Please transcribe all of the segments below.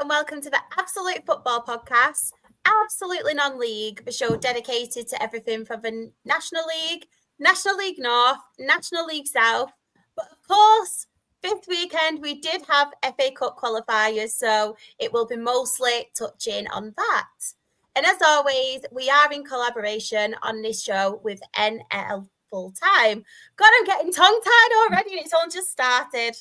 and welcome to the Absolute Football Podcast, Absolutely Non-League, the show dedicated to everything from the National League North, National League South. But of course, fifth weekend, we did have FA Cup qualifiers, so it will be mostly touching on that. And as always, we are in collaboration on this show with NL Full Time. God, I'm getting tongue-tied already, and it's all just started.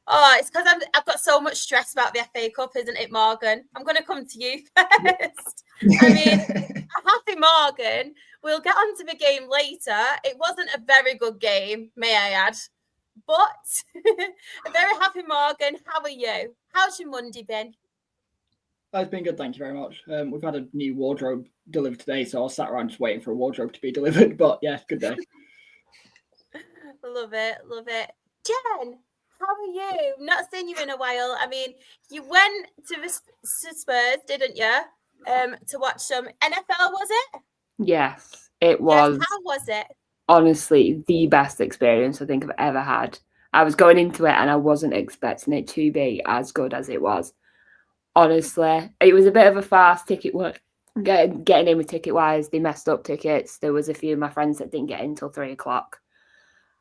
Oh, it's because I've got so much stress about the FA Cup, isn't it, Morgan? I'm going to come to you first. I mean, happy Morgan. We'll get on to the game later. It wasn't a very good game, may I add. But a very happy Morgan. How are you? How's your Monday been? It's been good, thank you very much. We've had a new wardrobe delivered today, so I sat around just waiting for a wardrobe to be delivered. But yeah, good day. Love it. Jen, how are you? Not seen you in a while. I mean, you went to the Spurs, didn't you? To watch some NFL, was it? Yes, it was. Yes, how was it? Honestly, the best experience I think I've ever had. I was going into it and I wasn't expecting it to be as good as it was. Honestly, it was a bit of a fast ticket work. Getting in with ticket-wise, they messed up tickets. There was a few of my friends that didn't get in until 3:00,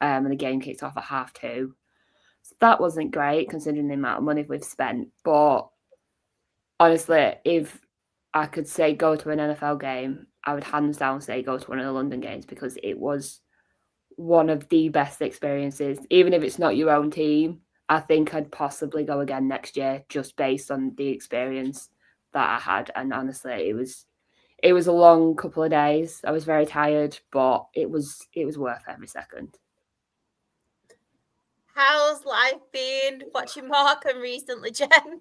and the game kicked off at 2:30. So that wasn't great considering the amount of money we've spent. But honestly, if I could say go to an NFL game, I would hands down say go to one of the London games because it was one of the best experiences. Even if it's not your own team, I think I'd possibly go again next year just based on the experience that I had. And honestly, it was a long couple of days. I was very tired, but it was worth every second. How's life been watching Markham recently, Jen?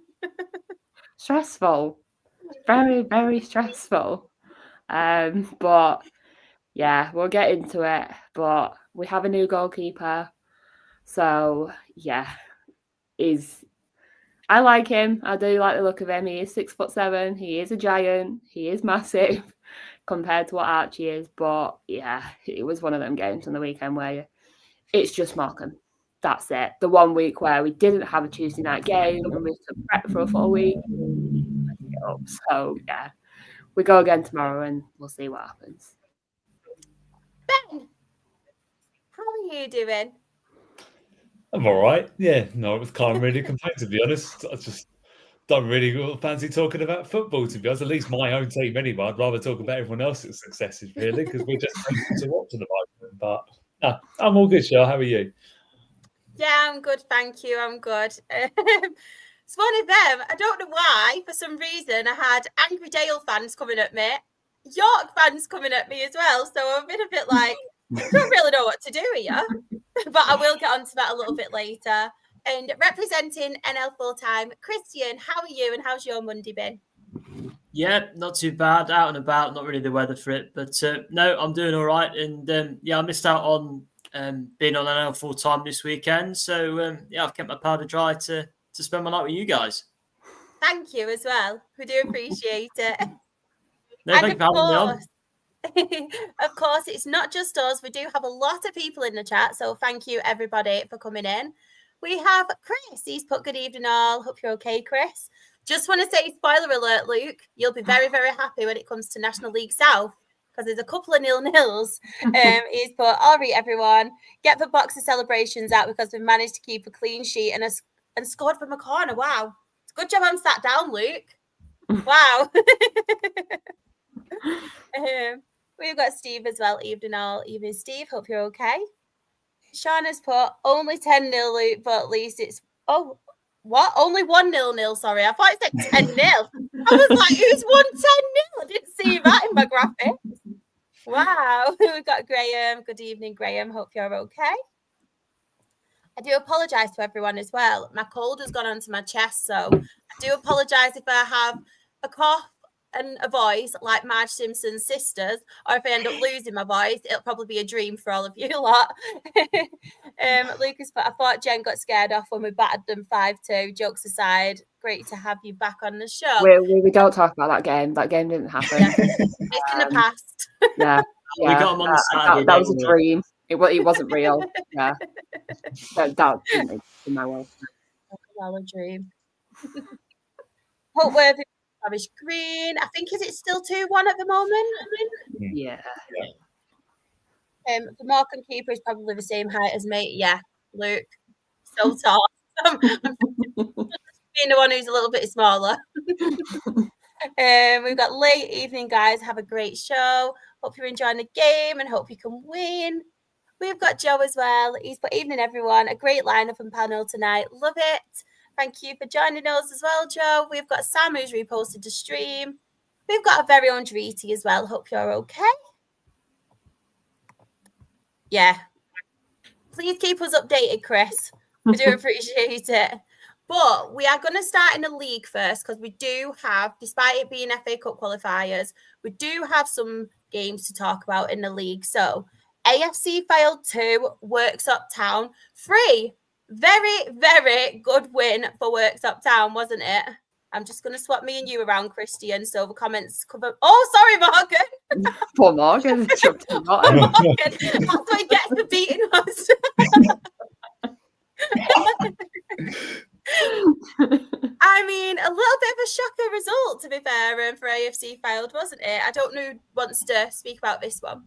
Stressful. Very, very stressful. But yeah, we'll get into it. But we have a new goalkeeper. So yeah, I like him. I do like the look of him. He is 6'7". He is a giant. He is massive compared to what Archie is. But yeah, it was one of them games on the weekend where it's just Markham. That's it. The 1 week where we didn't have a Tuesday night game and we took prep for a full week. So yeah, we go again tomorrow and we'll see what happens. Ben, how are you doing? I'm all right. Yeah, no, I can't really complain, to be honest. I just don't really fancy talking about football, to be honest. At least my own team anyway. I'd rather talk about everyone else's successes, really, because we're just to watch at the moment. But no, I'm all good, Shah. How are you? Yeah, I'm good, thank you. I'm good. It's one of them. I don't know why. For some reason, I had Angry Dale fans coming at me, York fans coming at me as well. So I've been a bit like, I don't really know what to do here. But I will get onto that a little bit later. And representing NL Full Time, Christian, how are you and how's your Monday been? Yeah, not too bad. Out and about, not really the weather for it. But no, I'm doing all right. And yeah, I missed out on being on NL Full Time this weekend. So yeah, I've kept my powder dry to spend my night with you guys. Thank you as well. We do appreciate it. No, thank you for having me on. Of course, it's not just us. We do have a lot of people in the chat. So thank you, everybody, for coming in. We have Chris. He's put good evening all. Hope you're okay, Chris. Just want to say, spoiler alert, Luke, you'll be very, very happy when it comes to National League South because there's a couple of 0-0s. He's put, all right, everyone, get the box of celebrations out because we've managed to keep a clean sheet and scored from a corner. Wow. It's a good job I'm sat down, Luke. Wow. We've got Steve as well. Evening all. Evening, Steve. Hope you're okay. Sean has put only 10-0, Luke, but at least it's... Oh, what? Only 1-0, sorry. I thought it said 10-0. I was like, who's won 10-0? I didn't see that in my graphics. Wow. We've got Graham. Good evening, Graham. Hope you're okay. I do apologise to everyone as well. My cold has gone onto my chest, so I do apologise if I have a cough and a voice like Marge Simpson's sisters, or if I end up losing my voice, it'll probably be a dream for all of you lot. Lucas, but I thought Jen got scared off when we battered them 5-2. Jokes aside, great to have you back on the show. We don't talk about that game. That game didn't happen. Yeah. It's in the past. Yeah. We got them on Saturday. That was a dream. It wasn't real. Yeah. That in my world. A dream. Hopeworthy, Parish Green. I think, is it still 2-1 at the moment? Yeah. The Morecambe keeper is probably the same height as me. Yeah, Luke. So tall. I'm being the one who's a little bit smaller. We've got late evening, guys. Have a great show. Hope you're enjoying the game and hope you can win. We've got Joe as well. He's put evening, everyone. A great lineup and panel tonight. Love it. Thank you for joining us as well, Joe. We've got Sam who's reposted the stream. We've got our very own Driti as well. Hope you're okay. Yeah. Please keep us updated, Chris. We do appreciate it. But we are going to start in the league first because we do have, despite it being FA Cup qualifiers, we do have some games to talk about in the league. So AFC Fylde 2, Worksop Town 3. Very, very good win for Worksop Town, wasn't it? I'm just going to swap me and you around, Christian, so the comments cover. Oh, sorry, Morgan. Poor Morgan. Morgan. That's why he gets the beating us. I mean, a little bit of a shocker result, to be fair, for AFC Fylde, wasn't it? I don't know who wants to speak about this one.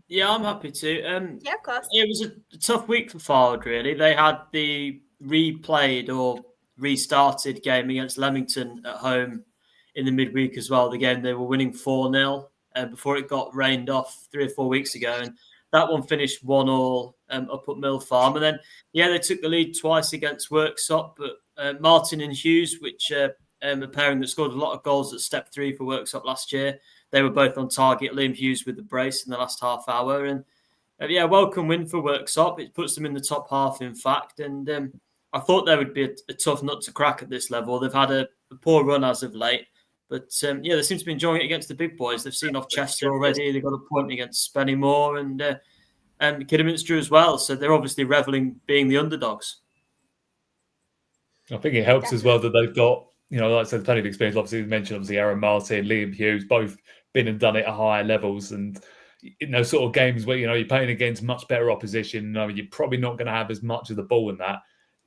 Yeah, I'm happy to. Yeah, of course. It was a tough week for Fylde, really. They had the replayed or restarted game against Leamington at home in the midweek as well. The game they were winning 4-0 before it got rained off 3 or 4 weeks ago. And that one finished 1-1 up at Mill Farm. And then, yeah, they took the lead twice against Worksop. But Martin and Hughes, which a pairing that scored a lot of goals at step 3 for Worksop last year, they were both on target. Liam Hughes with the brace in the last half hour. And, yeah, welcome win for Worksop. It puts them in the top half, in fact. And I thought there would be a tough nut to crack at this level. They've had a poor run as of late. But, yeah, they seem to be enjoying it against the big boys. They've seen off Chester already. They've got a point against Spennymoor and Kidderminster as well. So they're obviously revelling being the underdogs. I think it helps as well that they've got, like I said, plenty of experience. Obviously, you mentioned Aaron Martin, Liam Hughes, both been and done it at higher levels. And in those sort of games where, you're playing against much better opposition, you're probably not going to have as much of the ball in that.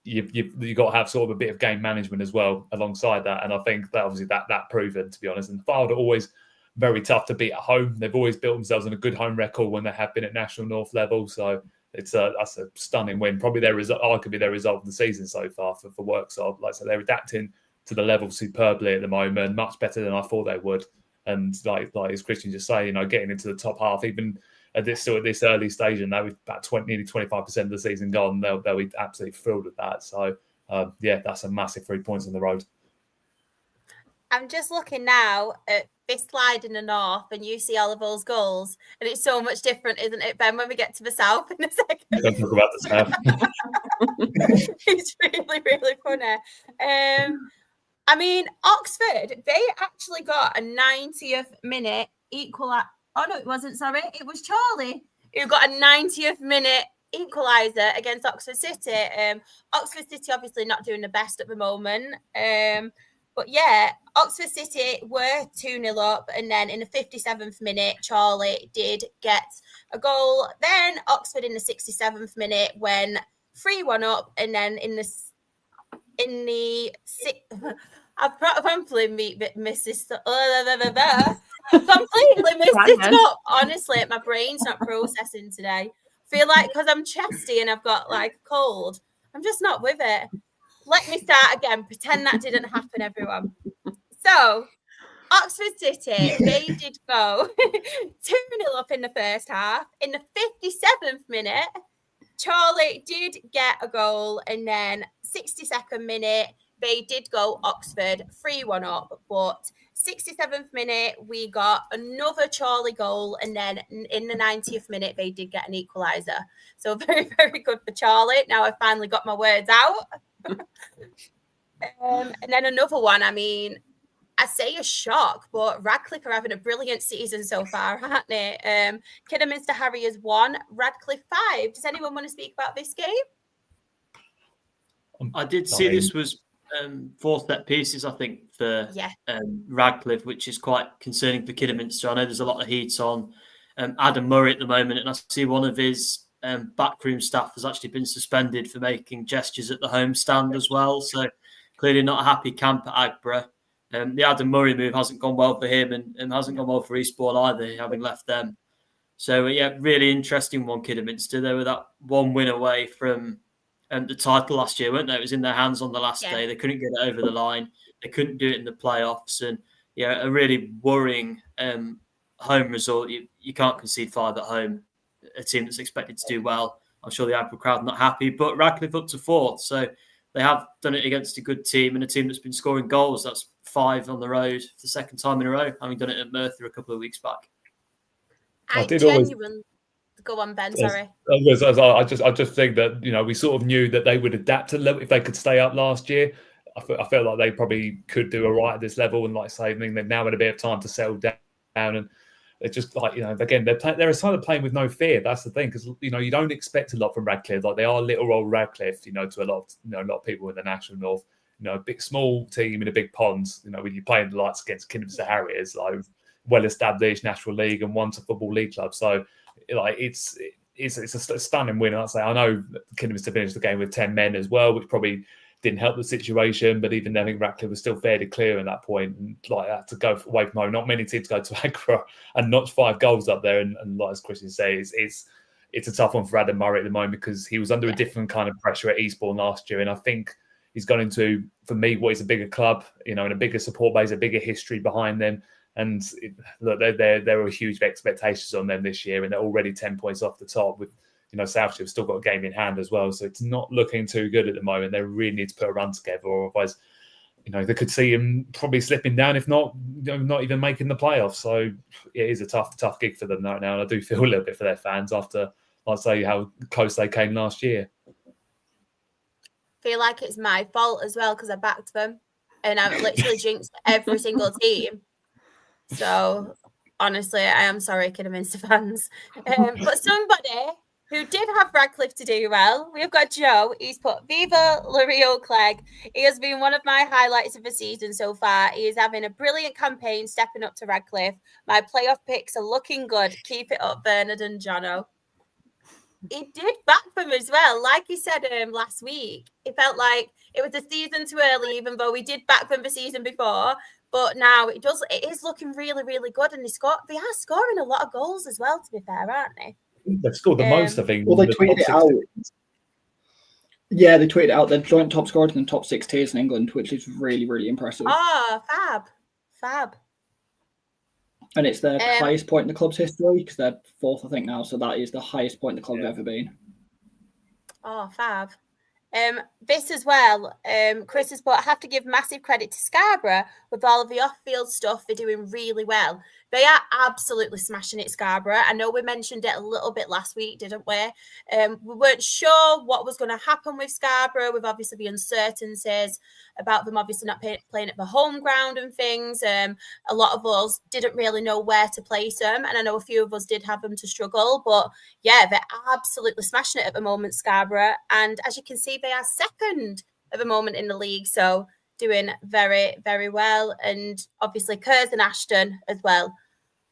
You've got to have sort of a bit of game management as well alongside that. And I think that obviously that proven, to be honest. And Fylde are always very tough to beat at home. They've always built themselves on a good home record when they have been at National North level. So that's a stunning win. Probably arguably their result of the season so far for Worksop. Like I said, they're adapting to the level superbly at the moment, much better than I thought they would. And like as Christian just saying, getting into the top half, even at this early stage, and now with about nearly 25% of the season gone, they'll be absolutely thrilled with that. So yeah, that's a massive 3 points on the road. I'm just looking now at this slide in the north, and you see all of those goals, and it's so much different, isn't it, Ben, when we get to the south in a second? Don't talk about the south. It's really, really funny. I mean, Oxford, they actually got a 90th minute equaliser. Oh, no, it wasn't, sorry. It was Charlie who got a 90th minute equaliser against Oxford City. Oxford City obviously not doing the best at the moment. But yeah, Oxford City were 2-0 up, and then in the 57th minute, Charlie did get a goal. Then Oxford in the 67th minute went 3-1 up, and then in the I've completely missed this. Completely missed it up. Honestly, my brain's not processing today. Feel like because I'm chesty and I've got like a cold, I'm just not with it. Let me start again. Pretend that didn't happen, everyone. So, Oxford City, they did go 2-0 up in the first half. In the 57th minute, Charlie did get a goal. And then 62nd minute, they did go Oxford 3-1 up. But 67th minute, we got another Charlie goal. And then in the 90th minute, they did get an equaliser. So very, very good for Charlie. Now I finally got my words out. And then another one, I mean, I say a shock, but Radcliffe are having a brilliant season so far, aren't they? Kidderminster Harriers 1, Radcliffe 5. Does anyone want to speak about this game? I did see this was 4 set pieces, I think, for Radcliffe, which is quite concerning for Kidderminster. I know there's a lot of heat on Adam Murray at the moment, and I see one of his backroom staff has actually been suspended for making gestures at the home stand as well. So clearly not a happy camp at Agbra. The Adam Murray move hasn't gone well for him and hasn't gone well for Eastbourne either, having left them. So, really interesting one, Kidderminster. They were that one win away from the title last year, weren't they? It was in their hands on the last day. They couldn't get it over the line. They couldn't do it in the playoffs. And, a really worrying home result. You can't concede 5 at home. A team that's expected to do well. I'm sure the Agbra crowd are not happy, but Radcliffe up to 4th. So they have done it against a good team and a team that's been scoring goals. That's 5 on the road for the second time in a row, having done it at Merthyr a couple of weeks back. I genuinely go on, Ben. Sorry. I just think that we sort of knew that they would adapt a little if they could stay up last year. I felt like they probably could do all right at this level, and like I say, they've now had a bit of time to settle down, and they're just like again they're kind of playing with no fear. That's the thing, because you don't expect a lot from Radcliffe. Like they are little old Radcliffe, to a lot of people in the National North. A big small team in a big pond. When you're playing the likes against Kidderminster Harriers, like well-established National League and once a Football League club. So, it's a stunning win. I'd say I know Kidderminster finished the game with 10 men as well, which probably didn't help the situation. But even then, I think Radcliffe was still fairly clear at that point, and like that to go away from home. Not many teams go to Agbra and notch 5 goals up there. And like as Christian says, it's a tough one for Adam Murray at the moment because he was under a different kind of pressure at Eastbourne last year, and I think he's gone into, for me, what is a bigger club, and a bigger support base, a bigger history behind them. And look, there are huge expectations on them this year, and they're already 10 points off the top with, Southshire have still got a game in hand as well. So it's not looking too good at the moment. They really need to put a run together, or otherwise, they could see him probably slipping down, if not, not even making the playoffs. So it is a tough gig for them right now. And I do feel a little bit for their fans after, I'd say, how close they came last year. Feel like it's my fault as well because I backed them and I've literally jinxed every single team. So honestly, I am sorry, Kidderminster fans. But somebody who did have Radcliffe to do well, we've got Joe. He's put Viva Lario Clegg. He has been one of my highlights of the season so far. He is having a brilliant campaign, stepping up to Radcliffe. My playoff picks are looking good. Keep it up, Bernard and Jono. He did back them as well. Like he said last week, it felt like it was a season too early, even though we did back them the season before. But now it is looking really, really good. And they are scoring a lot of goals as well, to be fair, aren't they? They've scored the most, I think. Well, they tweeted it out. Yeah, they tweeted out their joint top scorers in the top 6 tiers in England, which is really, really impressive. Oh, fab. And it's their highest point in the club's history because they're 4th, I think, now. So that is the highest point the club have ever been. Oh, fab. This as well, Chris has put, I have to give massive credit to Scarborough with all of the off-field stuff. They're doing really well. They are absolutely smashing it, Scarborough. I know we mentioned it a little bit last week, didn't we? We weren't sure what was going to happen with Scarborough, with obviously the uncertainties about them obviously not playing at the home ground and things. A lot of us didn't really know where to place them, and I know a few of us did have them to struggle, but yeah, they're absolutely smashing it at the moment, Scarborough. And as you can see, they are 2nd at the moment in the league, so doing very, very well. And obviously Kerrs and Ashton as well.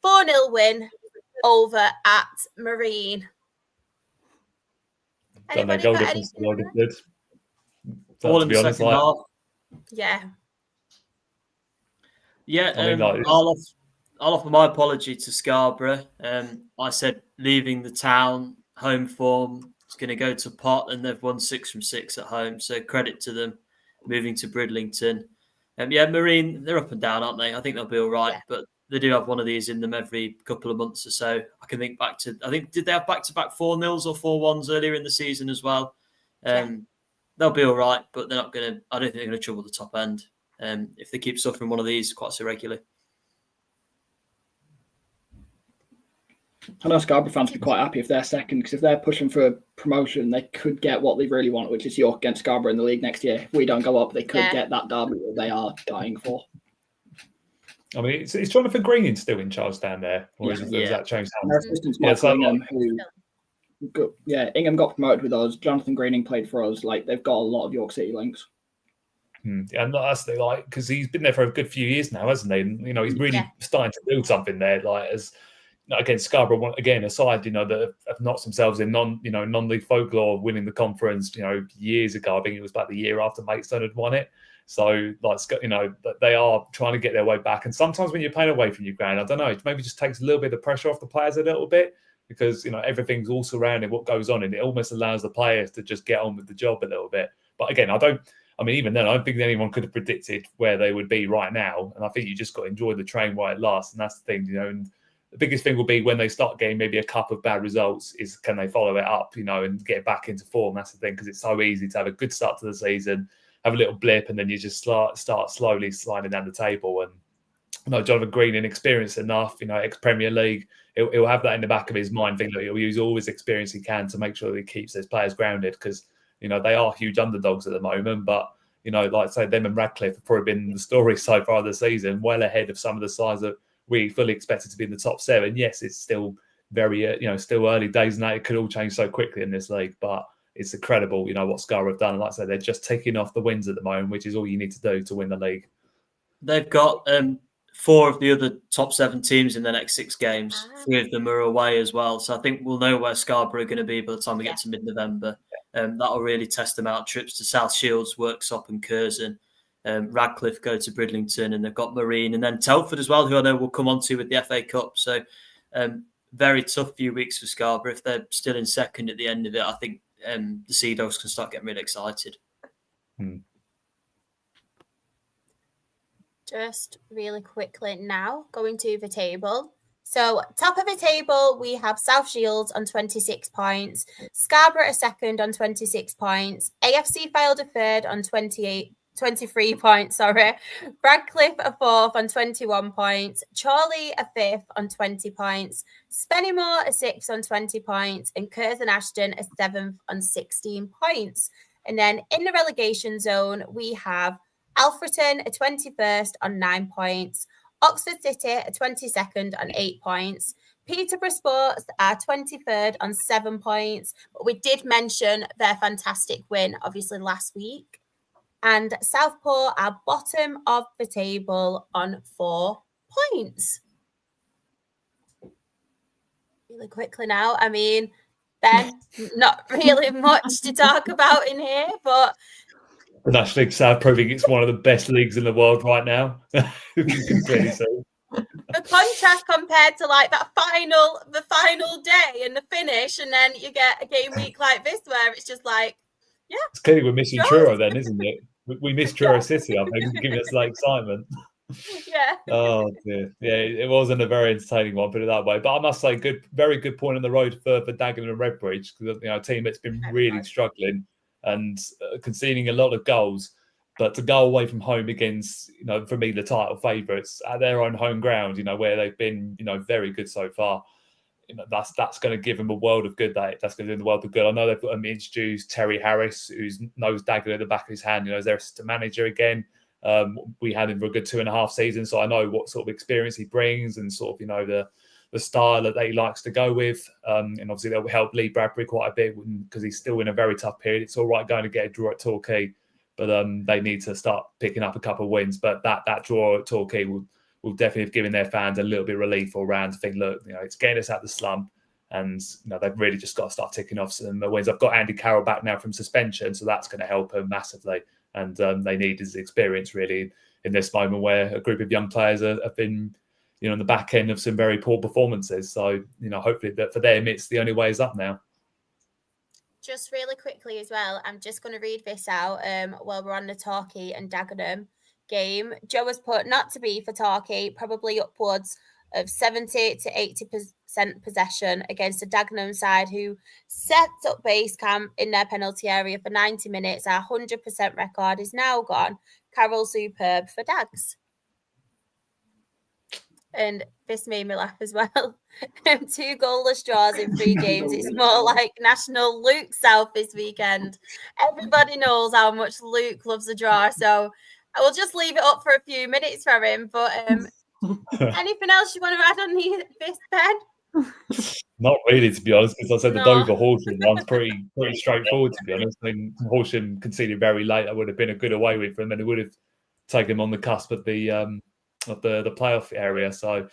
4-0 win over at Marine. Anybody got anything? All in the second half. Yeah. Yeah, I'll offer my apology to Scarborough. I said leaving the town, home form is going to go to pot, and they've won 6 from 6 at home. So credit to them. Moving to Bridlington. Marine, they're up and down, aren't they? I think they'll be all right, but they do have one of these in them every couple of months or so. I can think back to, did they have back-to-back 4-0s or 4-1s earlier in the season as well? They'll be all right, but they're not going to, I don't think they're going to trouble the top end if they keep suffering one of these quite so regularly. I know Scarborough fans would be quite happy if they're 2nd, because if they're pushing for a promotion, they could get what they really want, which is York against Scarborough in the league next year. If we don't go up, they could get that derby that they are dying for. I mean, is Jonathan Greening still in charge down there? Or has that changed hands? Ingham got promoted with us. Jonathan Greening played for us. Like, they've got a lot of York City links. And that's because he's been there for a good few years now, hasn't he? And, he's really starting to build something there. Like, as again, Scarborough, again, aside, that have knocked themselves in non-league folklore, winning the conference, years ago. I think it was about the year after Maidstone had won it. So, they are trying to get their way back. And sometimes when you're playing away from your ground, I don't know, it maybe just takes a little bit of the pressure off the players a little bit, because, everything's all surrounding what goes on, and it almost allows the players to just get on with the job a little bit. But again, even then, I don't think anyone could have predicted where they would be right now. And I think you just got to enjoy the train while it lasts. And that's the thing, and the biggest thing will be when they start getting maybe a couple of bad results is, can they follow it up, and get back into form? That's the thing, because it's so easy to have a good start to the season, have a little blip, and then you just start slowly sliding down the table. And Jonathan Green, inexperienced enough, ex-Premier League, he'll have that in the back of his mind, think that he'll use all his experience he can to make sure that he keeps his players grounded, because they are huge underdogs at the moment. But like I say, them and Radcliffe have probably been the story so far this season, well ahead of some of the sides that we fully expected to be in the top 7. Yes, it's still very, still early days, and that it could all change so quickly in this league. But it's incredible, what Scarborough have done. And like I say, they're just taking off the wins at the moment, which is all you need to do to win the league. They've got 4 of the other top 7 teams in the next 6 games. 3 of them are away as well. So I think we'll know where Scarborough are going to be by the time we get to mid-November. That'll really test them out. Trips to South Shields, Worksop and Curzon. Radcliffe go to Bridlington, and they've got Marine, and then Telford as well, who I know we'll come on to with the FA Cup. So very tough few weeks for Scarborough. If they're still in second at the end of it, I think the Sea Dogs can start getting really excited. Just really quickly now, going to the table. So top of the table, we have South Shields on 26 points, Scarborough a second on 26 points, AFC Fylde a third on 23 points, Radcliffe a fourth on 21 points, Chorley a fifth on 20 points, Spennymoor a sixth on 20 points, and Curzon Ashton a seventh on 16 points. And then in the relegation zone, we have Alfreton a 21st on 9 points, Oxford City a 22nd on 8 points, Peterborough Sports are 23rd on 7 points, but we did mention their fantastic win, obviously, last week. And Southport are bottom of the table on 4 points. Really quickly now, Ben, not really much to talk about in here, but the National League South proving it's one of the best leagues in the world right now. You can clearly see. The contrast compared to the final day and the finish, and then you get a game week like this where it's just it's clearly we're missing Truro then, isn't it? We missed Truro City, I think, giving us excitement. Yeah. Oh dear. Yeah, it wasn't a very entertaining one, put it that way. But I must say, very good point on the road for Dagenham and Redbridge, because a team that's been really struggling and conceding a lot of goals, but to go away from home against, for me, the title favourites at their own home ground, where they've been, very good so far, that's going to give them a world of good. That's going to do them a world of good. I know they've got introduced Terry Harris, who knows Dagenham at the back of his hand. As their assistant manager again. We had him for a good 2.5 seasons, so I know what sort of experience he brings and sort of, the style that he likes to go with. And obviously that will help Lee Bradbury quite a bit because he's still in a very tough period. It's all right going to get a draw at Torquay, but they need to start picking up a couple of wins. But that draw at Torquay will definitely have given their fans a little bit of relief all round to think, look, it's getting us out the slump. And they've really just got to start ticking off some wins. I've got Andy Carroll back now from suspension, so that's going to help them massively. And they need his experience really in this moment where a group of young players have been, on the back end of some very poor performances. So, hopefully that for them, it's the only way is up now. Just really quickly as well, I'm just going to read this out while we're on the Torquay and Dagenham game. Joe has put not to be for Torquay, probably upwards of 70 to 80% possession against a Dagenham side who set up base camp in their penalty area for 90 minutes. Our 100% record is now gone. Carroll superb for Dags. And this made me laugh as well. 2 goalless draws in 3 games. It's more like National Luke South this weekend. Everybody knows how much Luke loves a draw. So I will just leave it up for a few minutes for him. But anything else you want to add on this, Ben? Not really, to be honest, because I said the Dover Horsham one's pretty straightforward, to be honest. I mean, Horsham conceded very late. That would have been a good away win for them, and it would have taken them on the cusp of the playoff area. So,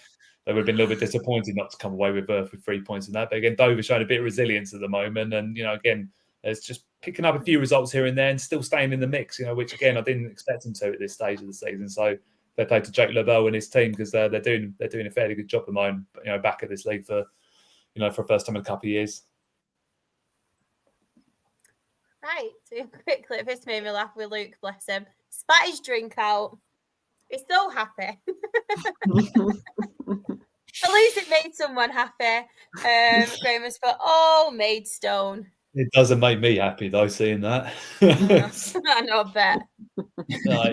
they would have been a little bit disappointed not to come away with 3 points in that. But again, Dover showing a bit of resilience at the moment, and again, it's just picking up a few results here and there, and still staying in the mix. Which again I didn't expect them to at this stage of the season. So they played to Jake LeBeau and his team, because they're doing a fairly good job at the moment. Back at this league for for first time in a couple of years. Right, so a quick clip. This made me laugh with Luke, bless him. Spat his drink out. He's so happy. At least it made someone happy. Famous for Maidstone. It doesn't make me happy though, seeing that. I know, I bet. No,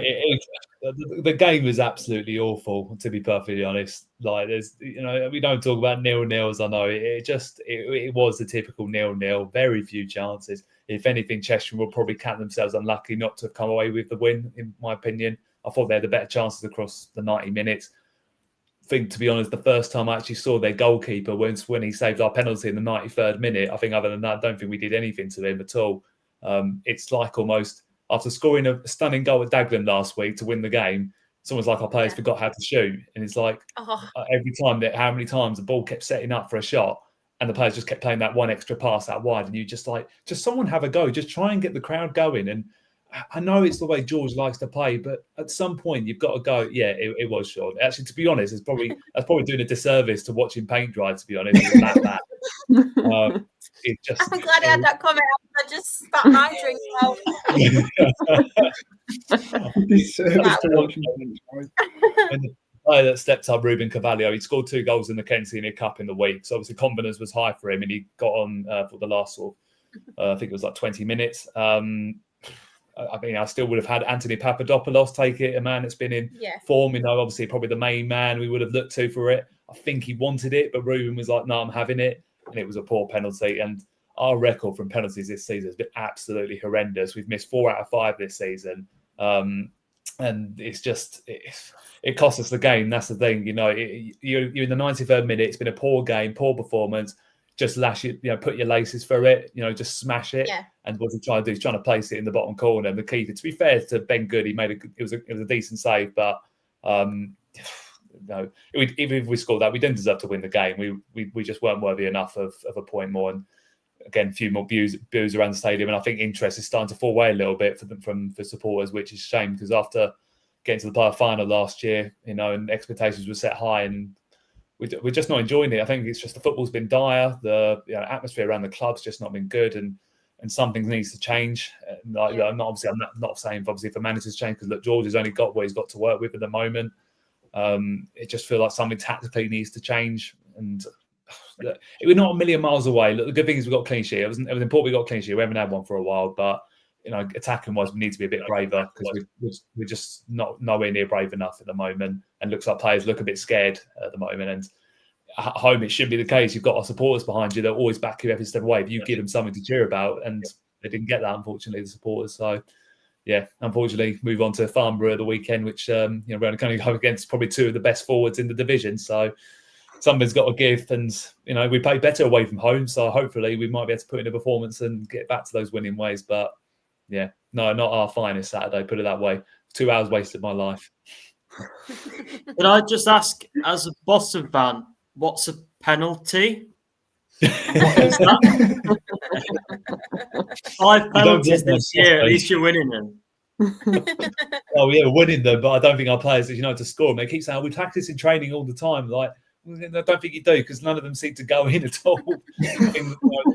the game was absolutely awful, to be perfectly honest. Like, there's, we don't talk about 0-0s. I know it was the typical 0-0. Very few chances. If anything, Cheshire will probably count themselves unlucky not to have come away with the win. In my opinion, I thought they had the better chances across the 90 minutes. I think, to be honest, the first time I actually saw their goalkeeper when he saved our penalty in the 93rd minute, I think other than that, I don't think we did anything to him at all. It's like almost after scoring a stunning goal at Dagenham last week to win the game, it's almost like our players forgot how to shoot. And it's like every time how many times the ball kept setting up for a shot and the players just kept playing that one extra pass out wide. And you just someone have a go, just try and get the crowd going. And I know it's the way George likes to play, but at some point you've got to go. Yeah, it was short. Actually, to be honest, that's probably doing a disservice to watching paint dry. To be honest, it was that bad. I'm glad I had that comment. I just spat my drink out. And the player that stepped up, Ruben Carvalho, he scored 2 goals in the Kent Senior Cup in the week. So obviously confidence was high for him, and he got on for the last I think it was like 20 minutes. I still would have had Anthony Papadopoulos take it, a man that's been in form. Obviously probably the main man we would have looked to for it. I think he wanted it, but Ruben was like, "No, I'm having it," and it was a poor penalty. And our record from penalties this season has been absolutely horrendous. We've missed 4 out of 5 this season, and it's just it cost us the game. That's the thing, you're in the 93rd minute. It's been a poor game, poor performance. Just lash it, put your laces through it, just smash it. Yeah. And what he's trying to do is trying to place it in the bottom corner. And the keeper, to be fair to Ben Good, he made it was a decent save, but even if we scored that, we didn't deserve to win the game. We just weren't worthy enough of a point more. And again, a few more boos around the stadium, and I think interest is starting to fall away a little bit for supporters, which is a shame, because after getting to the playoff final last year, and expectations were set high, and we're just not enjoying it. I think it's just the football's been dire. The atmosphere around the club's just not been good, and something needs to change. I'm not saying obviously for managers change, because look, George has only got what he's got to work with at the moment. It just feels like something tactically needs to change, and we're not a million miles away. Look, the good thing is we got a clean sheet. It was important we got a clean sheet. We haven't had one for a while, but attacking wise, we need to be a bit braver, because we're just not nowhere near brave enough at the moment, and looks like players look a bit scared at the moment. And at home, it should be the case. You've got our supporters behind you; they'll always back you every step away. If you give them something to cheer about, and they didn't get that, unfortunately, the supporters. So, yeah, unfortunately, move on to Farnborough at the weekend, which we're only going to go against probably 2 of the best forwards in the division. So something's got to give, and we play better away from home. So hopefully, we might be able to put in a performance and get back to those winning ways. But yeah, no, not our finest Saturday, put it that way. 2 hours wasted of my life. Can I just ask, as a Boston fan, what's a penalty? What is that? 5 penalties this year, at least you're winning them. Oh, yeah, we're winning them, but I don't think our players, to score them. They keep saying, we practice in training all the time. Like, I don't think you do, because none of them seem to go in at all.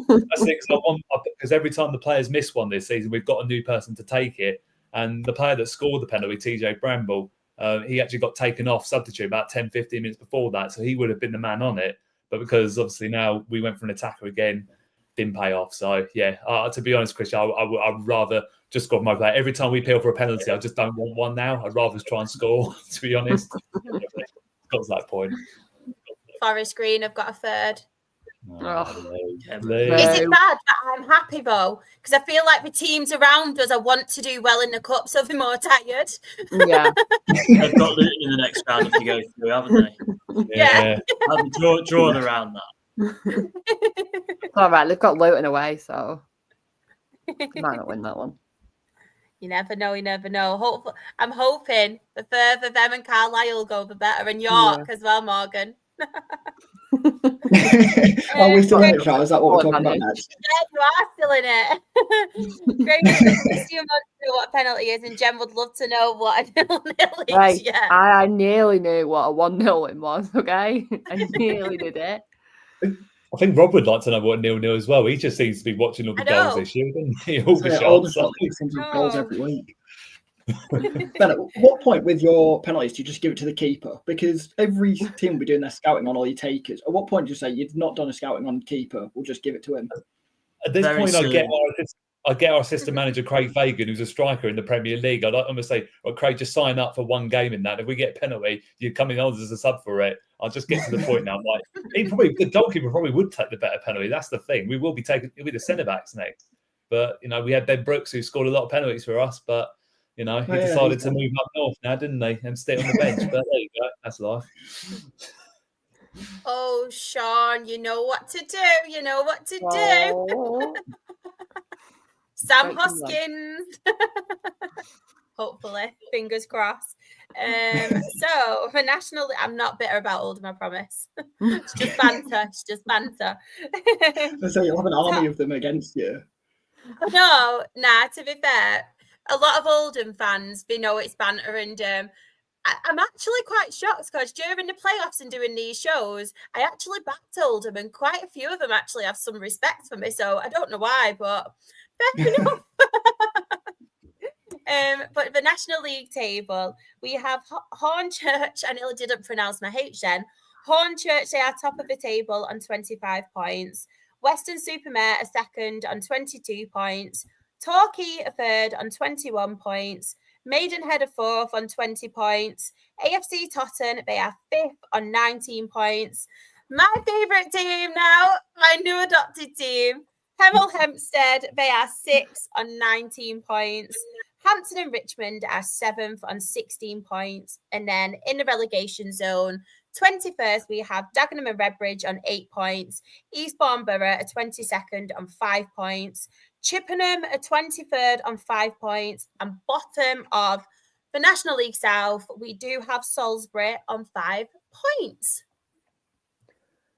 Because every time the players miss one this season, we've got a new person to take it. And the player that scored the penalty, TJ Bramble, he actually got taken off substitute about 10, 15 minutes before that. So he would have been the man on it. But because obviously now we went for an attacker again, didn't pay off. So, yeah, to be honest, Chris, I'd rather just score my player. Every time we appeal for a penalty, I just don't want one now. I'd rather try and score, to be honest. Got to that point. Forest Green have got a 3rd. Is it bad that I'm happy though? Because I feel like the teams around us, I want to do well in the cup, so they're more tired. Yeah. They've got Luton in the next round if you go through, haven't they? Yeah. I'll be drawn around that. All right, they've got Luton away, so they might not win that one. You never know. I'm hoping the further them and Carlisle go, the better, and York as well, Morgan. Are we still in it, Charles? Is that what we're talking about next? Yeah, you are still in it. Grace, you want to know what a penalty is, and Jen would love to know what a 0-0 is. Right. Yeah. I nearly knew what a 1-0 in was, okay? I nearly did it. I think Rob would like to know what 0-0 as well. He just seems to be watching all the goals this year, doesn't he? All the shots. Seems to have goals every week. Ben, at what point with your penalties do you just give it to the keeper? Because every team will be doing their scouting on all your takers. At what point do you say you've not done a scouting on keeper? We'll just give it to him. At this point, I get our assistant manager Craig Fagan, who's a striker in the Premier League. I'm going to say, well, Craig, just sign up for one game in that. If we get a penalty, you come in as a sub for it. I'll just get to the point now. Like, the goalkeeper probably would take the better penalty. That's the thing. We will be taking. It'll be the centre backs next. But we had Ben Brooks who scored a lot of penalties for us, but. He decided to move up north now, didn't he? And stay on the bench. But there you go. That's life. Oh, Sean, you know what to do. You know what to do. Sam Hoskins. Hopefully. Fingers crossed. So, for National... I'm not bitter about Oldham, I promise. It's just banter. It's just banter. So you'll have an army of them against you. No, to be fair... A lot of Oldham fans, they know it's banter, and I'm actually quite shocked because during the playoffs and doing these shows, I actually backed Oldham, and quite a few of them actually have some respect for me. So I don't know why, but fair enough. But the National League table, we have Hornchurch. I nearly didn't pronounce my H then. Hornchurch, they are top of the table on 25 points. Weston-super-Mare are second on 22 points. Torquay a third on 21 points. Maidenhead a fourth on 20 points. AFC Totton, they are fifth on 19 points. My favourite team now, my new adopted team, Hemel Hempstead, they are sixth on 19 points. Hampton and Richmond are seventh on 16 points. And then in the relegation zone, 21st, we have Dagenham and Redbridge on 8 points. Eastbourne Borough are 22nd on 5 points. Chippenham are 23rd on 5 points. And bottom of the National League South, we do have Salisbury on 5 points.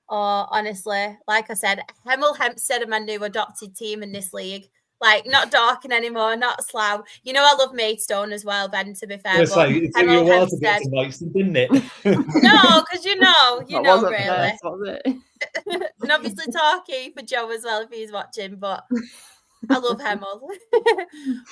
Oh, honestly, like I said, Hemel Hempstead are my new adopted team in this league. Like, not Dorking anymore, not Slough. I love Maidstone as well, Ben, to be fair. It took you a while to get to Maidstone, didn't it? No, because you know, really. First, was it? And obviously Torquay for Joe as well, if he's watching, but I love Hemel.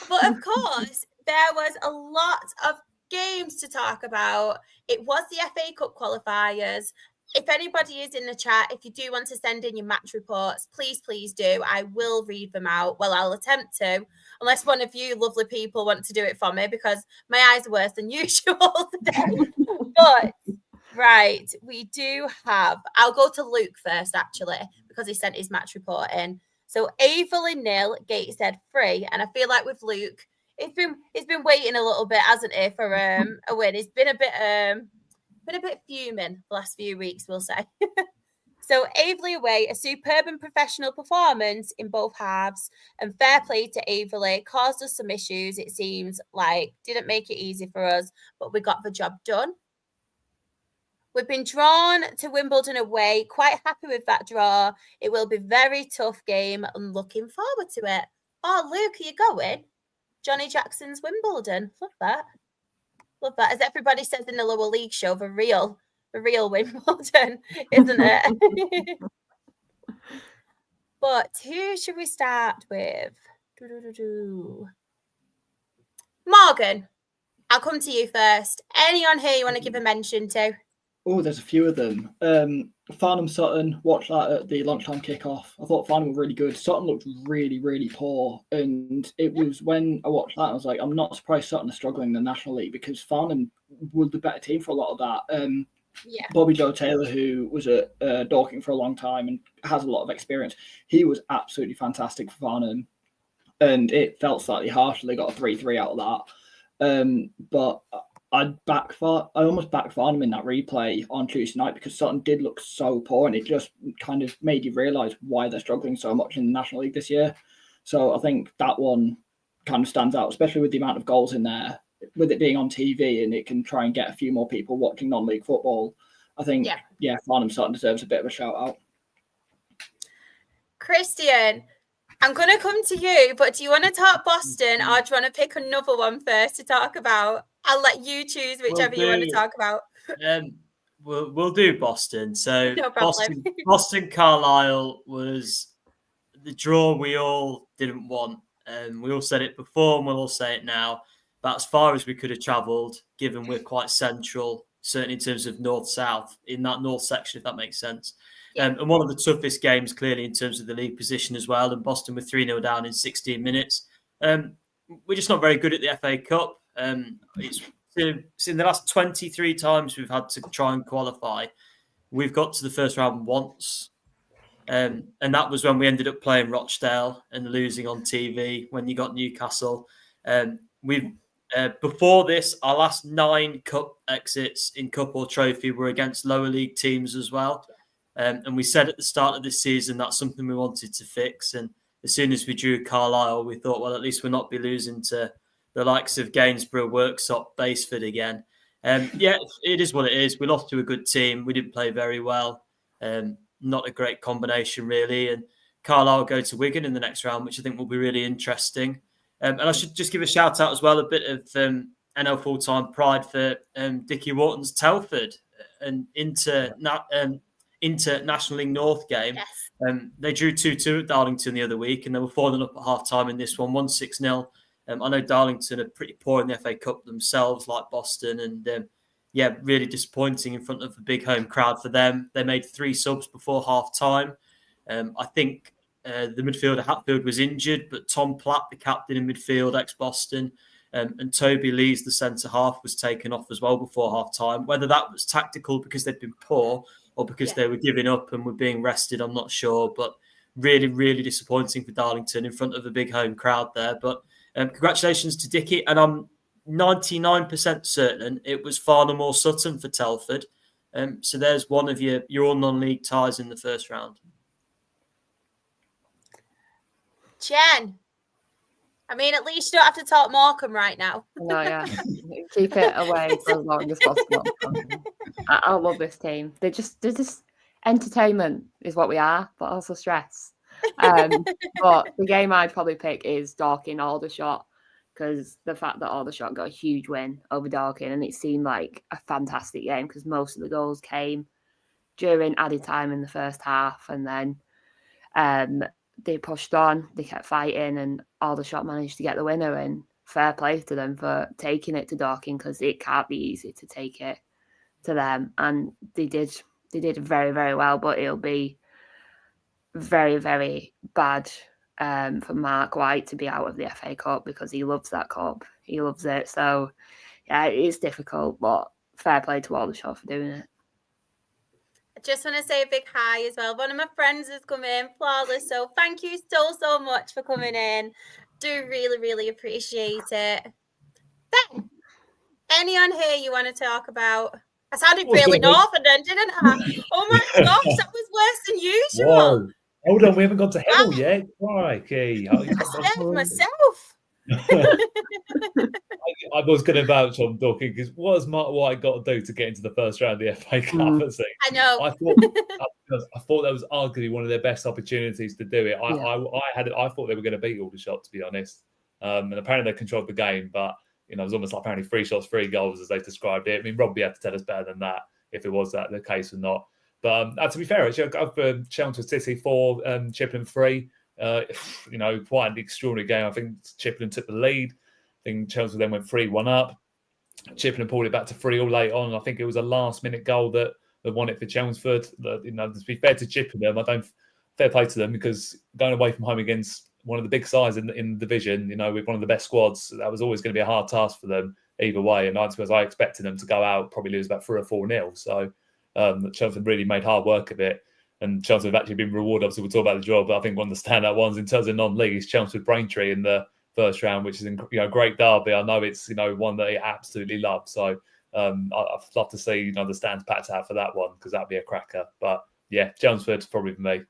But of course, there was a lot of games to talk about. It was the FA Cup qualifiers. If anybody is in the chat, if you do want to send in your match reports, please do. I will read them out. Well, I'll attempt to, unless one of you lovely people want to do it for me, because my eyes are worse than usual today. But, right, we do have... I'll go to Luke first, actually, because he sent his match report in. So, Averley 0, Gateshead 3. And I feel like with Luke, it's been waiting a little bit, hasn't he, for a win. It's been a bit fuming the last few weeks, we'll say. So Averley away, a superb and professional performance in both halves, and fair play to Averley. Caused us some issues, it seems like. Didn't make it easy for us, but we got the job done. We've been drawn to Wimbledon away. Quite happy with that draw. It will be a very tough game and looking forward to it. Oh, Luke, are you going? Johnny Jackson's Wimbledon. Love that. Love that. As everybody says in the lower league show, the real Wimbledon, isn't it? But who should we start with? Morgan, I'll come to you first. Anyone here you want to give a mention to? Oh, there's a few of them. Farnham Sutton, watched that at the lunchtime kickoff. I thought Farnham were really good. Sutton looked really, really poor. And it was when I watched that, I was like, I'm not surprised Sutton are struggling in the National League because Farnham were the better team for a lot of that. Bobby Joe Taylor, who was at Dorking for a long time and has a lot of experience, he was absolutely fantastic for Farnham. And it felt slightly harsh. They got a 3-3 out of that. But I almost backed Farnham in that replay on Tuesday night because Sutton did look so poor, and it just kind of made you realise why they're struggling so much in the National League this year. So I think that one kind of stands out, especially with the amount of goals in there, with it being on TV, and it can try and get a few more people watching non-league football. I think, Farnham Sutton deserves a bit of a shout out. Christian, I'm going to come to you, but do you want to talk Boston or do you want to pick another one first to talk about? I'll let you choose whichever you want to talk about. We'll do Boston. So No problem. Boston Carlisle was the draw we all didn't want. We all said it before and we'll all say it now. But as far as we could have travelled, given we're quite central, certainly in terms of north-south, in that north section, if that makes sense. And one of the toughest games, clearly, in terms of the league position as well. And Boston were 3-0 down in 16 minutes. We're just not very good at the FA Cup. It's in the last 23 times we've had to try and qualify. We've got to the first round once. And that was when we ended up playing Rochdale and losing on TV when you got Newcastle. Before this, our last 9 cup exits in cup or trophy were against lower league teams as well. And we said at the start of this season that's something we wanted to fix. And as soon as we drew Carlisle, we thought, well, at least we'll not be losing to the likes of Gainsborough, Worksop, Baseford again. It is what it is. We lost to a good team. We didn't play very well. Not a great combination, really. And Carlisle go to Wigan in the next round, which I think will be really interesting. And I should just give a shout out as well, a bit of NL full-time pride for Dickie Wharton's Telford and National League North game. Yes. They drew 2-2 at Darlington the other week, and they were falling up at half-time in this one, 1-6-0. I know Darlington are pretty poor in the FA Cup themselves, like Boston, and really disappointing in front of a big home crowd for them. They made 3 subs before half-time. I think the midfielder Hatfield was injured, but Tom Platt, the captain in midfield, ex-Boston, and Toby Lees, the centre-half, was taken off as well before half-time. Whether that was tactical because they'd been poor or because they were giving up and were being rested, I'm not sure. But really, really disappointing for Darlington in front of a big home crowd there. But congratulations to Dickie. And I'm 99% certain it was Farnham or Sutton for Telford. So there's one of your all non-league ties in the first round. Jen, I mean, at least you don't have to talk Morecambe right now. No, yeah. Keep it away for as long as possible. I love this team. They're just entertainment is what we are, but also stress. But the game I'd probably pick is Dorking Aldershot, because the fact that Aldershot got a huge win over Dorking, and it seemed like a fantastic game because most of the goals came during added time in the first half, and then they pushed on, they kept fighting, and Aldershot managed to get the winner. And fair play to them for taking it to Dorking, because it can't be easy to take it to them. And they did very, very well, but it'll be very, very bad for Mark White to be out of the FA Cup, because he loves that cup. He loves it. So, yeah, it is difficult, but fair play to Aldershot for doing it. I just want to say a big hi as well. One of my friends has come in, Flawless. So thank you so much for coming in. Do really, really appreciate it. Then, any on here you want to talk about? I sounded really northern then, didn't I? Oh my gosh, that was worse than usual. Whoa. Hold on, we haven't got to hell yet. Crikey. I scared myself. I was going to vouch on Dorking, because what has Mark White got to do to get into the first round of the FA Cup? I know. I thought that was arguably one of their best opportunities to do it. I thought they were going to beat Aldershot, to be honest. And apparently they controlled the game, but it was almost like apparently 3 shots, 3 goals, as they described it. I mean, Robbie had to tell us better than that if it was that the case or not. But to be fair, actually, I've for Chelmsford City 4, Chippenham 3. Quite an extraordinary game. I think Chippenham took the lead. I think Chelmsford then went 3-1 up. Chippenham pulled it back to 3-3 late on. I think it was a last-minute goal that won it for Chelmsford. To be fair to Chippenham, fair play to them, because going away from home against one of the big sides in the division, with one of the best squads, that was always going to be a hard task for them either way. And I expected them to go out, probably lose about 3 or 4-0. So Chelmsford really made hard work of it. And Chelmsford have actually been rewarded. Obviously, we'll talk about the draw, but I think one of the standout ones in terms of non-league is Chelmsford Braintree in the first round, which is a great derby. I know it's one that he absolutely loves. So I'd love to see the stands packed out for that one, because that'd be a cracker. But yeah, Chelmsford's probably for me.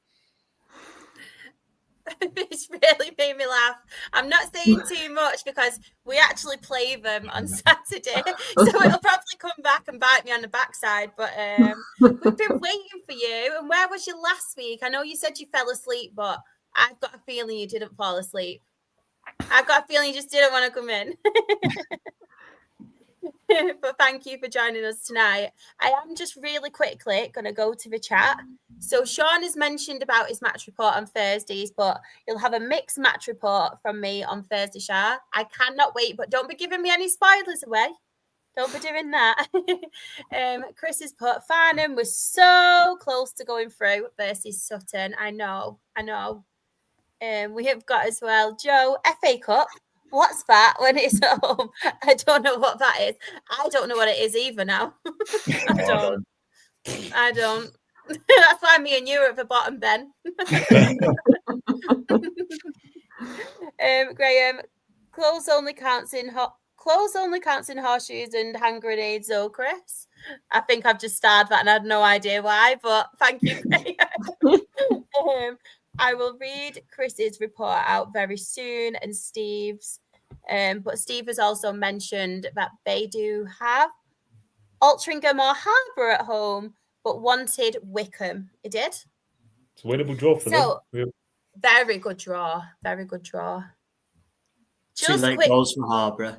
It's really made me laugh. I'm not saying too much because we actually play them on Saturday, so it'll probably come back and bite me on the backside. But we've been waiting for you. And where was you last week? I know you said you fell asleep, but I've got a feeling you didn't fall asleep. I've got a feeling you just didn't want to come in. But thank you for joining us tonight. I am just really quickly going to go to the chat. So Sean has mentioned about his match report on Thursdays, but you'll have a mixed match report from me on Thursday, Shah. I cannot wait, but don't be giving me any spoilers away. Don't be doing that. Chris has put Farnham was so close to going through versus Sutton. I know. We have got as well Joe, FA Cup. What's that when it's at home? I don't know what that is. I don't know what it is either now. I don't. That's why me and you are at the bottom, Ben. Graham, clothes only counts in horseshoes and hand grenades, though, Chris. I think I've just starred that and I had no idea why, but thank you, Graham. I will read Chris's report out very soon and Steve's. But Steve has also mentioned that they do have Altrincham or Harbour at home, but wanted Wickham. It did. It's a winnable draw for them. Very good draw. Very good draw. Two late goals for Harbour.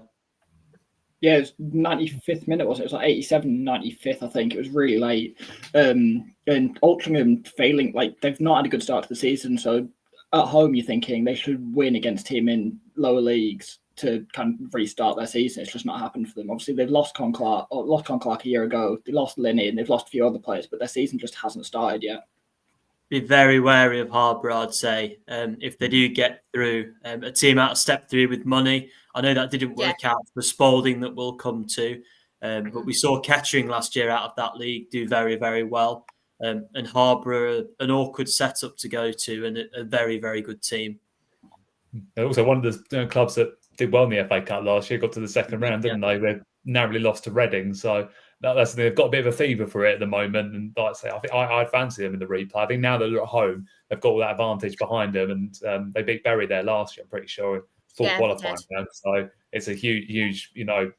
Yeah, it was 95th minute, was it? It was like 87, 95th, I think. It was really late. And Altrincham failing, like, they've not had a good start to the season. So at home, you're thinking they should win against team in lower leagues to kind of restart their season. It's just not happened for them. Obviously, they've lost Conclark a year ago. They lost Linney and they've lost a few other players, but their season just hasn't started yet. Be very wary of Harbour, I'd say. If they do get through, a team out of step 3 with money. I know that didn't work out for Spalding, that we'll come to. But we saw Kettering last year out of that league do very, very well. And Harbour, an awkward setup to go to and a very, very good team. They're also one of the clubs that did well in the FA Cup last year, got to the second round, didn't they? They narrowly lost to Reading. So they've got a bit of a fever for it at the moment. And like I say, I think I fancy them in the replay. I think now that they're at home, they've got all that advantage behind them. And they beat Bury there last year, I'm pretty sure, in full qualifying round. So it's a huge,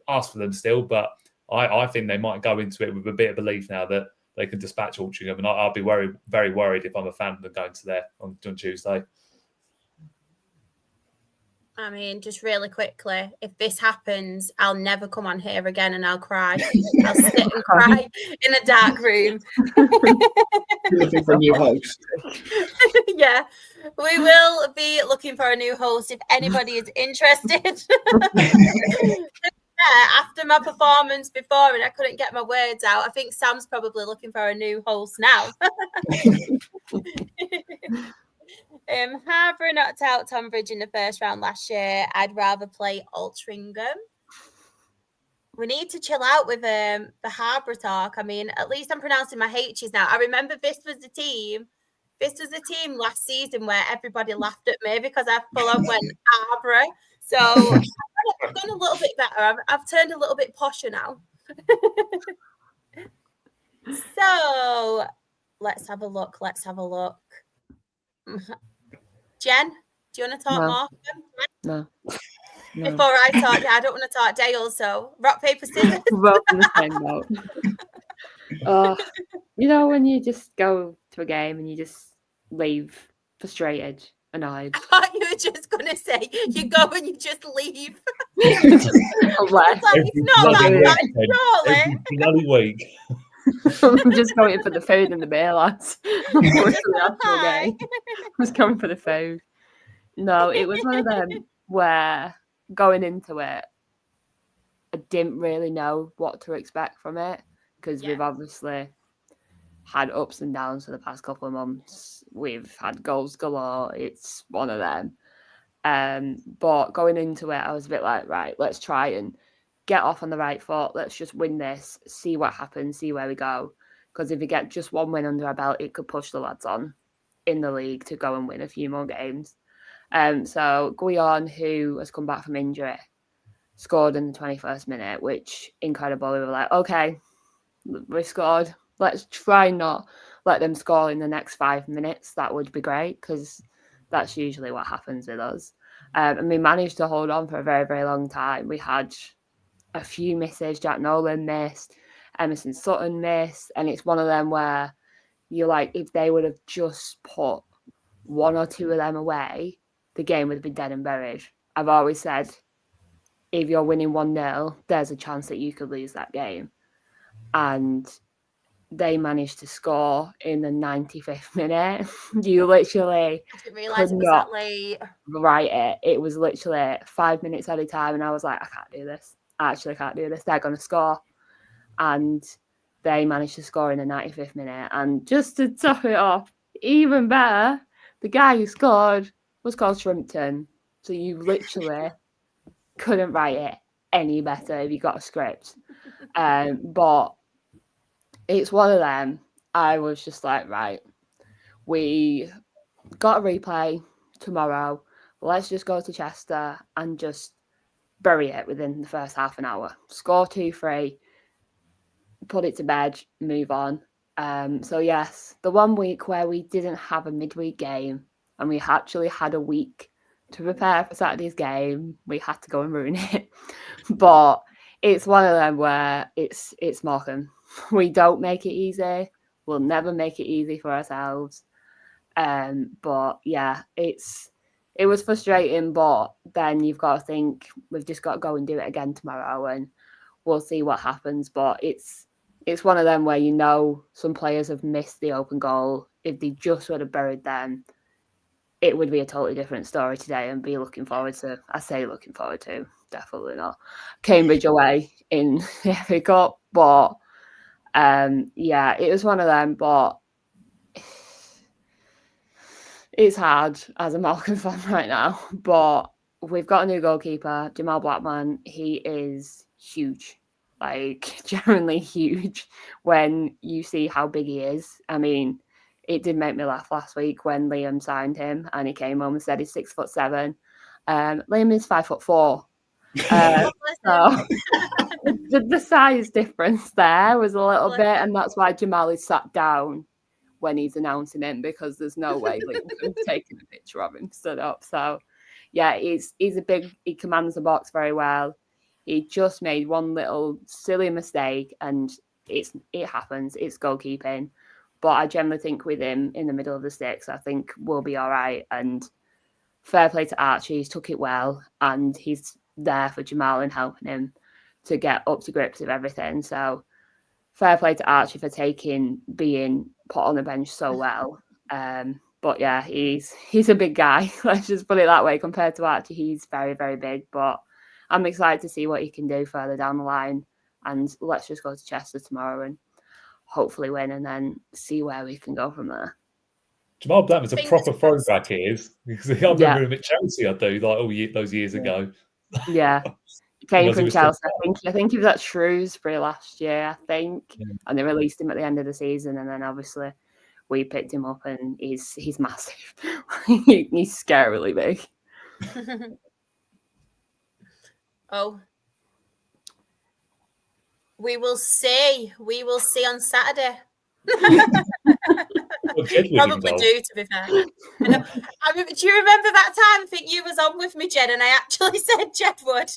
ask for them still. But I think they might go into it with a bit of belief now that they can dispatch Altrincham. And I'll be very worried if I'm a fan of them going to there on Tuesday. I mean, just really quickly, if this happens, I'll never come on here again and I'll cry. I'll sit and cry in a dark room. Looking for a new host. Yeah, we will be looking for a new host if anybody is interested. After my performance before and I couldn't get my words out, I think Sam's probably looking for a new host now. Harbour knocked out Tonbridge in the first round last year. I'd rather play Altrincham. We need to chill out with the Harbour talk. I mean, at least I'm pronouncing my H's now. I remember this was the team last season where everybody laughed at me because I full on went Harbour. So I've gone a little bit better. I've turned a little bit posher now. So let's have a look. Jen, do you want to talk more? No. Before I talk, I don't want to talk Dale, so rock, paper, scissors. Both in the same boat. When you just go to a game and you just leave frustrated, annoyed. I thought you were just going to say, you go and you just leave. It's not that bad, surely. Bloody week. I'm just going for the food and the beer, lads. I was going for the food. No, it was one of them where going into it, I didn't really know what to expect from it because we've obviously had ups and downs for the past couple of months. We've had goals galore. It's one of them. But going into it, I was a bit like, right, let's try and get off on the right foot. Let's just win this, see what happens, see where we go. Because if we get just one win under our belt, it could push the lads on in the league to go and win a few more games. So Guion, who has come back from injury, scored in the 21st minute, which incredible. We were like, okay, we scored. Let's try not let them score in the next 5 minutes. That would be great because That's usually what happens with us. And we managed to hold on for a very, very long time. We had a few misses. Jack Nolan missed, Emerson Sutton missed, and it's one of them where you're like, if they would have just put one or two of them away, the game would have been dead and buried. I've always said, if you're winning 1-0, there's a chance that you could lose that game. And they managed to score in the 95th minute. You literally I didn't realise it was that late. Write it. It was literally 5 minutes at a time, and I was like, I can't do this. I actually can't do this. They're going to score. And they managed to score in the 95th minute. And just to top it off, even better, the guy who scored was called Shrimpton. So you literally couldn't write it any better if you got a script. But it's one of them. I was just like, right, we got a replay tomorrow. Let's just go to Chester and just bury it within the first half an hour. Score 2-3, put it to bed, move on. So yes, the 1 week where we didn't have a midweek game and we actually had a week to prepare for Saturday's game, we had to go and ruin it. But it's one of them where it's Morecambe. We don't make it easy. We'll never make it easy for ourselves. But yeah, it was frustrating, but then you've got to think we've just got to go and do it again tomorrow and we'll see what happens. But it's one of them where you know some players have missed the open goal. If they just would have buried them, it would be a totally different story today and be looking forward to, definitely not Cambridge away in the FA Cup. But yeah, it was one of them, but it's hard as a Morecambe fan right now. But we've got a new goalkeeper, Jamal Blackman. He is huge, like genuinely huge when you see how big he is. I mean, it did make me laugh last week when Liam signed him and he came home and said he's 6'7". Liam is 5'4". So the size difference there was a little bit, and that's why Jamal is sat down when he's announcing him, because there's no way Liam could have taken a picture of him stood up. So yeah, he's a big, he commands the box very well. He just made one little silly mistake and it happens. It's goalkeeping. But I generally think with him in the middle of the sticks, I think we'll be all right. And fair play to Archie. He's took it well and he's there for Jamal and helping him to get up to grips with everything. So fair play to Archie for being put on the bench so well. But yeah, he's a big guy. Let's just put it that way. Compared to Archie, he's very, very big. But I'm excited to see what he can do further down the line. And let's just go to Chester tomorrow and hopefully win and then see where we can go from there. Jamal Blackman's a proper throwback, he is. Because I remember him at Chelsea, I do, like those years ago. Yeah. Came from Chelsea. I think he was at Shrewsbury last year, I think. Yeah. And they released him at the end of the season. And then obviously we picked him up and he's massive. He's scarily big. Oh. We will see. We will see on Saturday. Probably do, to be fair. Do you remember that time? I think you was on with me, Jen, and I actually said Jedward.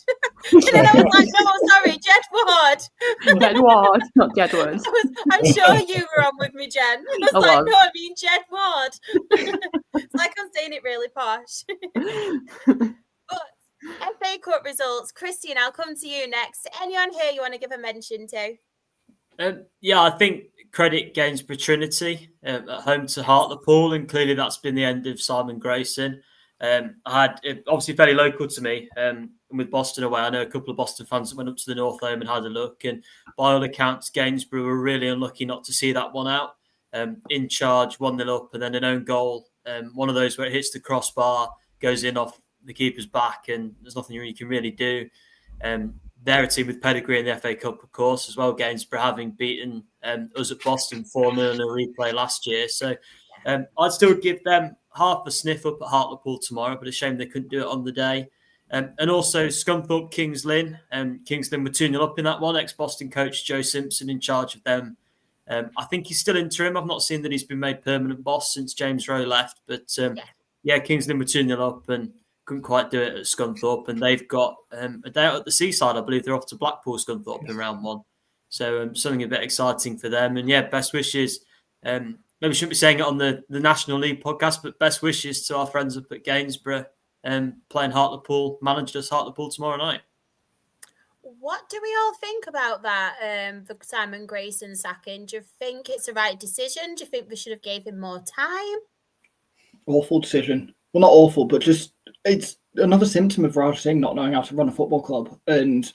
And then I was like, no, sorry, Jedward. Jedward, not Jedward. I'm sure you were on with me, Jen. I was like, no, I mean Jedward. It's like I'm saying it really posh. But FA Cup results. Christian, I'll come to you next. Anyone here you want to give a mention to? Yeah, I think credit Gainsborough Trinity at home to Hartlepool, and clearly that's been the end of Simon Grayson. I had obviously fairly local to me, and with Boston away, I know a couple of Boston fans that went up to the North Home and had a look, and by all accounts, Gainsborough were really unlucky not to see that one out. In charge, 1-0 up, and then an own goal. One of those where it hits the crossbar, goes in off the keeper's back, and there's nothing you can really do. They're a team with pedigree in the FA Cup, of course, as well. Gainsborough having beaten us at Boston 4-0 in a replay last year. So I'd still give them half a sniff up at Hartlepool tomorrow, but a shame they couldn't do it on the day. And also Scunthorpe, Kings Lynn. Kings Lynn were 2-0 up in that one. Ex-Boston coach Joe Simpson in charge of them. I think he's still interim. I've not seen that he's been made permanent boss since James Rowe left, but Kingsland were 2-0 up and couldn't quite do it at Scunthorpe, and they've got a day out at the seaside. I believe they're off to Blackpool Scunthorpe in round 1. So something a bit exciting for them. And best wishes. Maybe shouldn't be saying it on the National League podcast, but best wishes to our friends up at Gainsborough playing Hartlepool, managers Hartlepool tomorrow night. What do we all think about that, the Simon Grayson sacking? Do you think it's the right decision? Do you think we should have gave him more time? Awful decision. Well, not awful, but just it's another symptom of Raj Singh not knowing how to run a football club. And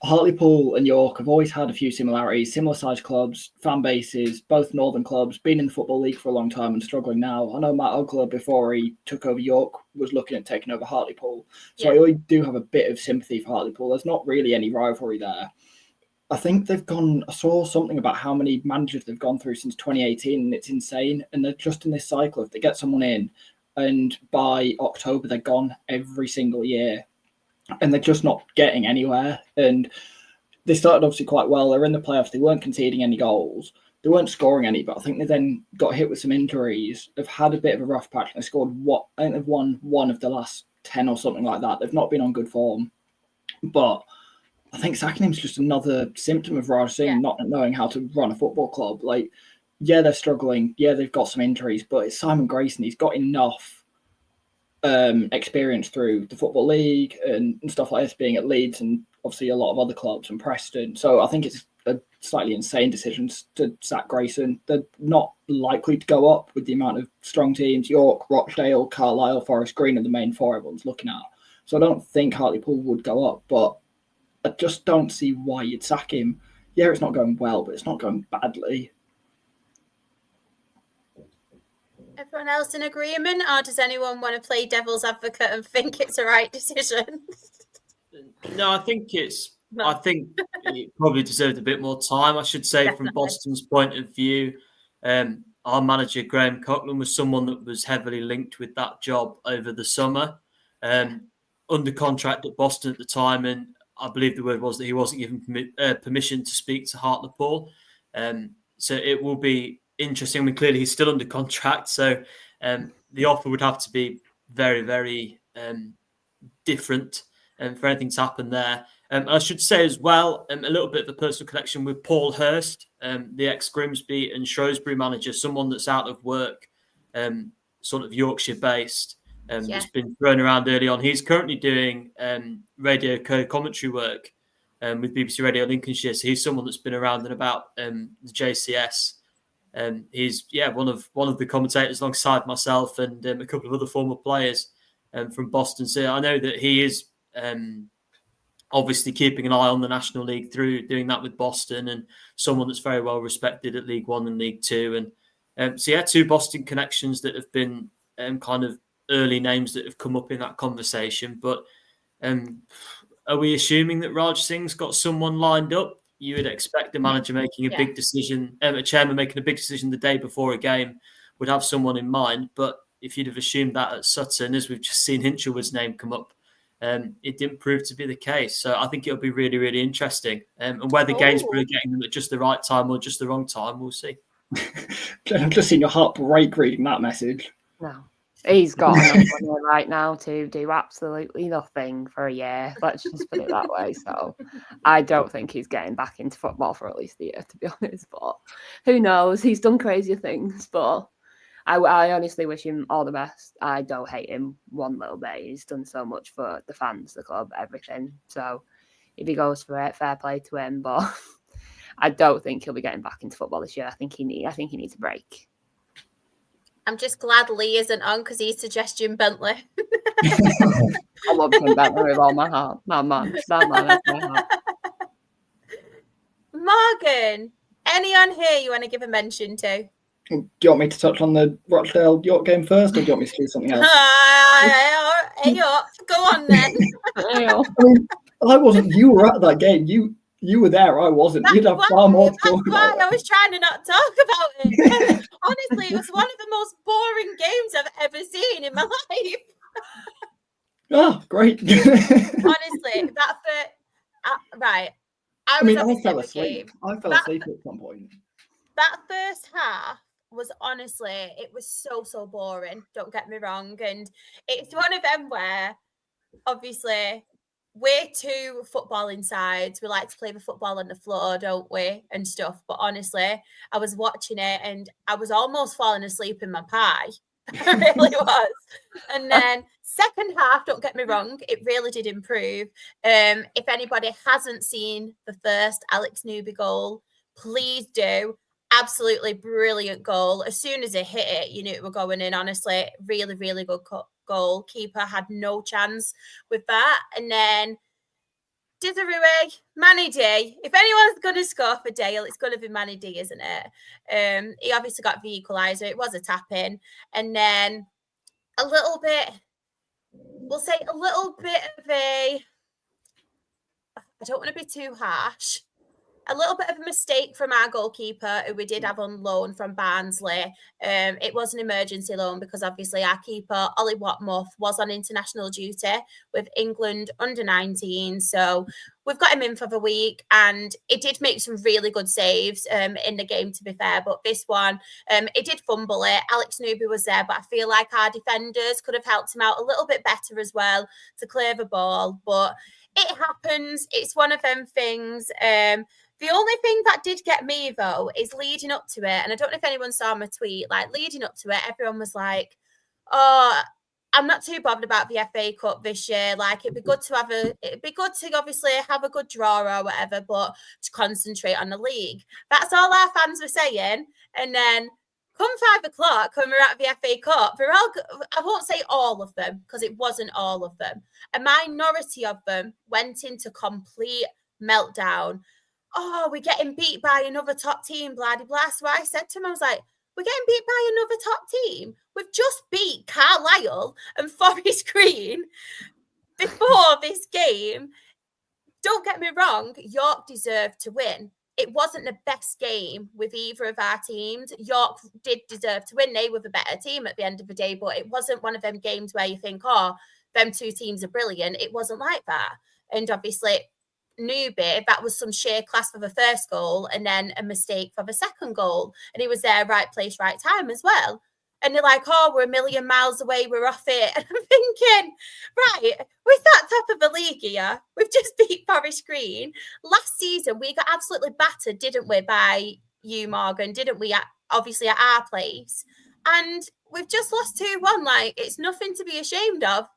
Hartlepool and York have always had a few similarities, similar sized clubs, fan bases, both northern clubs, been in the Football League for a long time and struggling now. I know Matt Ogler, before he took over York, was looking at taking over Hartlepool. So I always do have a bit of sympathy for Hartlepool. There's not really any rivalry there. I think I saw something about how many managers they've gone through since 2018, and it's insane. And they're just in this cycle. If they get someone in, and by October, they're gone every single year. And they're just not getting anywhere. And they started obviously quite well. They're in the playoffs. They weren't conceding any goals. They weren't scoring any, but I think they then got hit with some injuries. They've had a bit of a rough patch. They scored I think they've won one of the last 10 or something like that. They've not been on good form. But I think sacking him is just another symptom of Raj Singh not knowing how to run a football club. Like, they're struggling. They've got some injuries, but it's Simon Grayson. He's got enough experience through the Football League and stuff like this, being at Leeds and obviously a lot of other clubs and Preston. So I think it's a slightly insane decision to sack Grayson. They're not likely to go up with the amount of strong teams. York, Rochdale, Carlisle, Forest Green are the main four everyone's looking at. So I don't think Hartlepool would go up, but I just don't see why you'd sack him. It's not going well, but it's not going badly. Everyone else in agreement, or does anyone want to play devil's advocate and think it's the right decision? No, I think it probably deserved a bit more time. I should say, Definitely. From Boston's point of view, our manager Graham Coughlin was someone that was heavily linked with that job over the summer, under contract at Boston at the time, and I believe the word was that he wasn't given permission to speak to Hartlepool. So it will be interesting. I mean, clearly he's still under contract, so the offer would have to be very, very different for anything to happen there. I should say as well, a little bit of a personal connection with Paul Hurst, the ex-Grimsby and Shrewsbury manager, someone that's out of work, sort of Yorkshire-based, that's been thrown around early on. He's currently doing radio co-commentary work with BBC Radio Lincolnshire, so he's someone that's been around and about the JCS. He's one of the commentators alongside myself and a couple of other former players from Boston. So I know that he is obviously keeping an eye on the National League through doing that with Boston, and someone that's very well respected at League One and League Two. And two Boston connections that have been kind of early names that have come up in that conversation. But are we assuming that Raj Singh's got someone lined up? You would expect the manager making a big decision, a chairman making a big decision the day before a game would have someone in mind. But if you'd have assumed that at Sutton, as we've just seen Hinshelwood's name come up, it didn't prove to be the case. So I think it'll be really, really interesting. And whether Gainsborough are getting them at just the right time or just the wrong time, we'll see. I've just seen your heart break reading that message. No. He's got enough money right now to do absolutely nothing for a year. Let's just put it that way. So I don't think he's getting back into football for at least a year, to be honest. But who knows? He's done crazier things. But I honestly wish him all the best. I don't hate him one little bit. He's done so much for the fans, the club, everything. So if he goes for it, fair play to him. But I don't think he'll be getting back into football this year. I think he needs a break. I'm just glad Lee isn't on because he's suggesting Bentley. I love Jim Bentley with all my heart. That man has my heart. Morgan, anyone here you want to give a mention to? Do you want me to touch on the Rochdale York game first, or do you want me to do something else? Go on then. I mean, you were at that game. You were there, I wasn't. You'd have far more to talk about. I was trying to not talk about it. Honestly, it was one of the most boring games I've ever seen in my life. Oh, great. Honestly, right. I fell asleep. I fell asleep at some point. That first half, was honestly, it was so boring. Don't get me wrong. And it's one of them where obviously we're two footballing sides. We like to play the football on the floor, don't we? And stuff. But honestly, I was watching it and I was almost falling asleep in my pie. I really was. And then second half, don't get me wrong, it really did improve. If anybody hasn't seen the first Alex Newby goal, please do. Absolutely brilliant goal. As soon as it hit it, you knew it were going in. Honestly, really good goal. Keeper had no chance with that. And then Desiree, Manny D. If anyone's going to score for Dale, it's going to be Manny D, isn't it? He obviously got the equaliser. It was a tap-in. And then a little bit, we'll say a little bit of a, I don't want to be too harsh, a little bit of a mistake from our goalkeeper, who we did have on loan from Barnsley. It was an emergency loan because obviously our keeper, Ollie Watmuth, was on international duty with England under 19. So we've got him in for the week, and it did make some really good saves in the game, to be fair. But this one, it did fumble it. Alex Newby was there, but I feel like our defenders could have helped him out a little bit better as well to clear the ball. But it happens. It's one of them things. The only thing that did get me, though, is leading up to it. And I don't know if anyone saw my tweet, like leading up to it, everyone was like, oh, I'm not too bothered about the FA Cup this year. Like, it'd be good to obviously have a good draw or whatever, but to concentrate on the league. That's all our fans were saying. And then come 5 o'clock, when we're at the FA Cup, I won't say all of them, because it wasn't all of them. A minority of them went into complete meltdown. Oh, we're getting beat by another top team, blah, blah, blah. So I said to him, I was like, we're getting beat by another top team. We've just beat Carlisle and Forest Green before this game. Don't get me wrong, York deserved to win. It wasn't the best game with either of our teams. York did deserve to win. They were the better team at the end of the day, but it wasn't one of them games where you think, oh, them two teams are brilliant. It wasn't like that. And obviously, Newby, that was some sheer class for the first goal and then a mistake for the second goal. And he was there, right place, right time as well. And they're like, oh, we're a million miles away, we're off it. And I'm thinking, right, we're that top of the league here. We've just beat Forest Green. Last season, we got absolutely battered, didn't we, by you, Morgan, didn't we, obviously at our place. And we've just lost 2-1. Like, it's nothing to be ashamed of.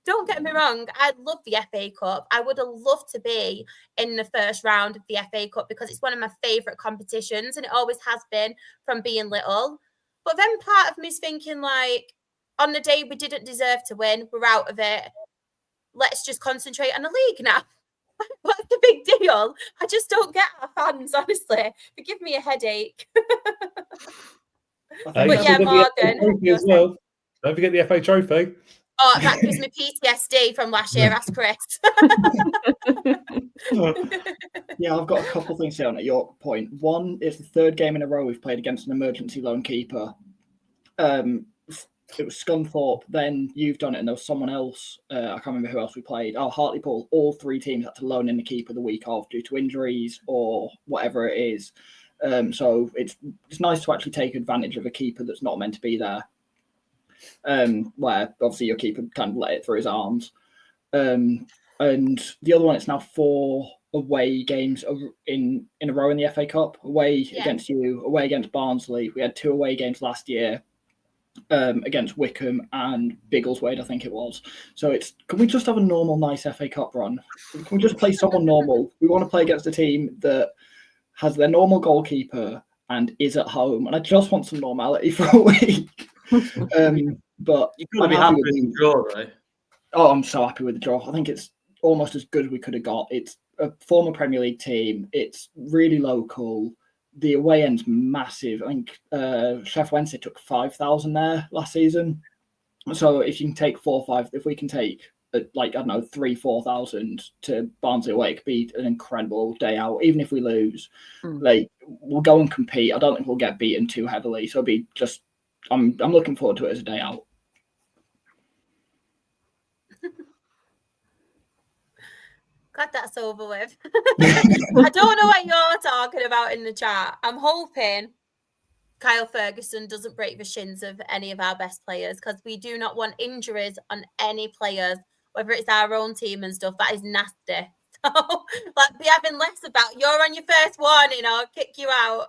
Don't get me wrong, I love the FA Cup. I would have loved to be in the first round of the FA Cup because it's one of my favourite competitions and it always has been from being little. But then part of me is thinking, like, on the day we didn't deserve to win, we're out of it. Let's just concentrate on the league now. What's the big deal? I just don't get our fans, honestly. They give me a headache. But yeah, Morgan. As well. Don't forget the FA trophy. Oh, that gives me PTSD from last year. Ask Chris. Yeah, I've got a couple of things here on at your point. One, it's the third game in a row we've played against an emergency loan keeper. It was Scunthorpe, then you've done it, and there was someone else. I can't remember who else we played. Oh, Hartlepool. All three teams had to loan in the keeper the week off due to injuries or whatever it is. So it's nice to actually take advantage of a keeper that's not meant to be there. Where obviously your keeper kind of let it through his arms. And the other one, it's now 4 away games in a row in the FA Cup. Away against you, away against Barnsley. We had 2 away games last year against Wickham and Biggleswade, I think it was. So can we just have a normal, nice FA Cup run? Can we just play someone normal? We want to play against a team that has their normal goalkeeper and is at home. And I just want some normality for a week. But you've got to be happy with the draw, right? Oh, I'm so happy with the draw. I think it's almost as good as we could have got. It's a former Premier League team. It's really local. The away end's massive. I think Sheffield Wednesday took 5,000 there last season. So if you can take 4 or 5, if we can take 3,000-4,000 to Barnsley away, it could be an incredible day out. Even if we lose, we'll go and compete. I don't think we'll get beaten too heavily. So it'll be just. I'm looking forward to it as a day out. God, that's over with. I don't know what you're talking about in the chat. I'm hoping Kyle Ferguson doesn't break the shins of any of our best players, because we do not want injuries on any players, whether it's our own team and stuff. That is nasty. So, like, be having less about you're on your first warning, I'll kick you out.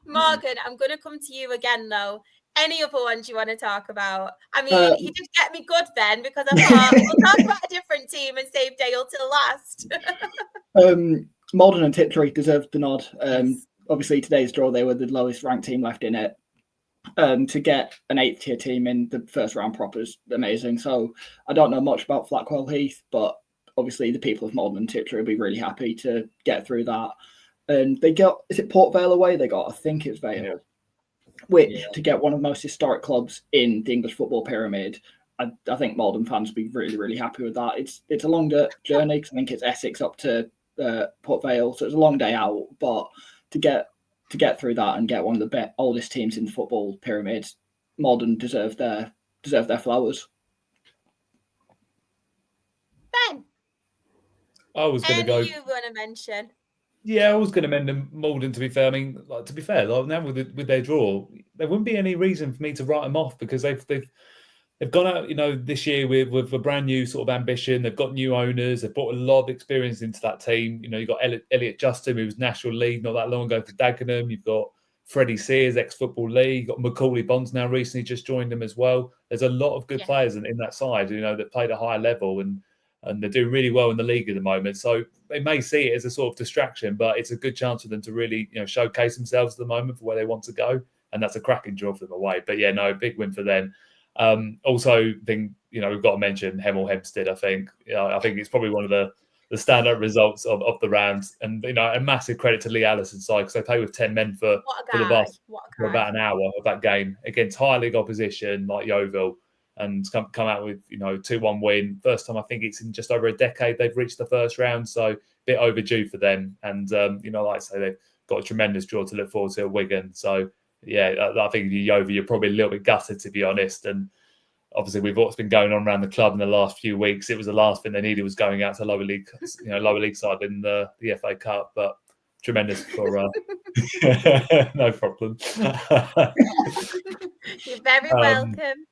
Morgan, I'm going to come to you again, though. Any other ones you want to talk about? I mean, you did get me good then, because I thought we'll talk about a different team and save Dale till last. Malden and Tiptree deserved the nod. Yes. Obviously, today's draw, they were the lowest ranked team left in it. To get an 8th tier team in the first round proper is amazing. So I don't know much about Flackwell Heath, but obviously the people of Malden and Tiptree will be really happy to get through that. And they got, is it Port Vale away they got? I think it's Vale. Which, to get one of the most historic clubs in the English football pyramid, I think Malden fans will be really, really happy with that. It's a long journey, because I think it's Essex up to Port Vale, so it's a long day out. But to get through that and get one of the oldest teams in the football pyramid, Malden deserve their flowers. Ben, I was going to go. you want to mention? Yeah, I was going to mention Malden. To be fair, I mean, like, to be fair, like, now with their draw, there wouldn't be any reason for me to write them off, because they've gone out, you know, this year with a brand new sort of ambition. They've got new owners. They've brought a lot of experience into that team. You know, you've got Elliot Justin, who was National League not that long ago for Dagenham. You've got Freddie Sears, ex-Football League. You've got Macaulay Bonds now recently just joined them as well. There's a lot of good players in that side, you know, that played at a higher level, and they're doing really well in the league at the moment. So they may see it as a sort of distraction, but it's a good chance for them to really, you know, showcase themselves at the moment for where they want to go. And that's a cracking draw for them away. But yeah, no, big win for them. Also, think, you know, we've got to mention Hemel Hempstead. I think it's probably one of the standout results of the round, and you know, a massive credit to Lee Allison's side, because they played with 10 men for about an hour of that game against high league opposition like Yeovil, and come out with, you know, 2-1 win. First time I think it's in just over a decade they've reached the first round, so a bit overdue for them. And you know, like I say, they've got a tremendous draw to look forward to at Wigan. So yeah, I think Yeovil, you're probably a little bit gutted, to be honest. And obviously, with what's been going on around the club in the last few weeks, it was the last thing they needed was going out to lower league side in the FA Cup. But tremendous for no problem. You're very welcome.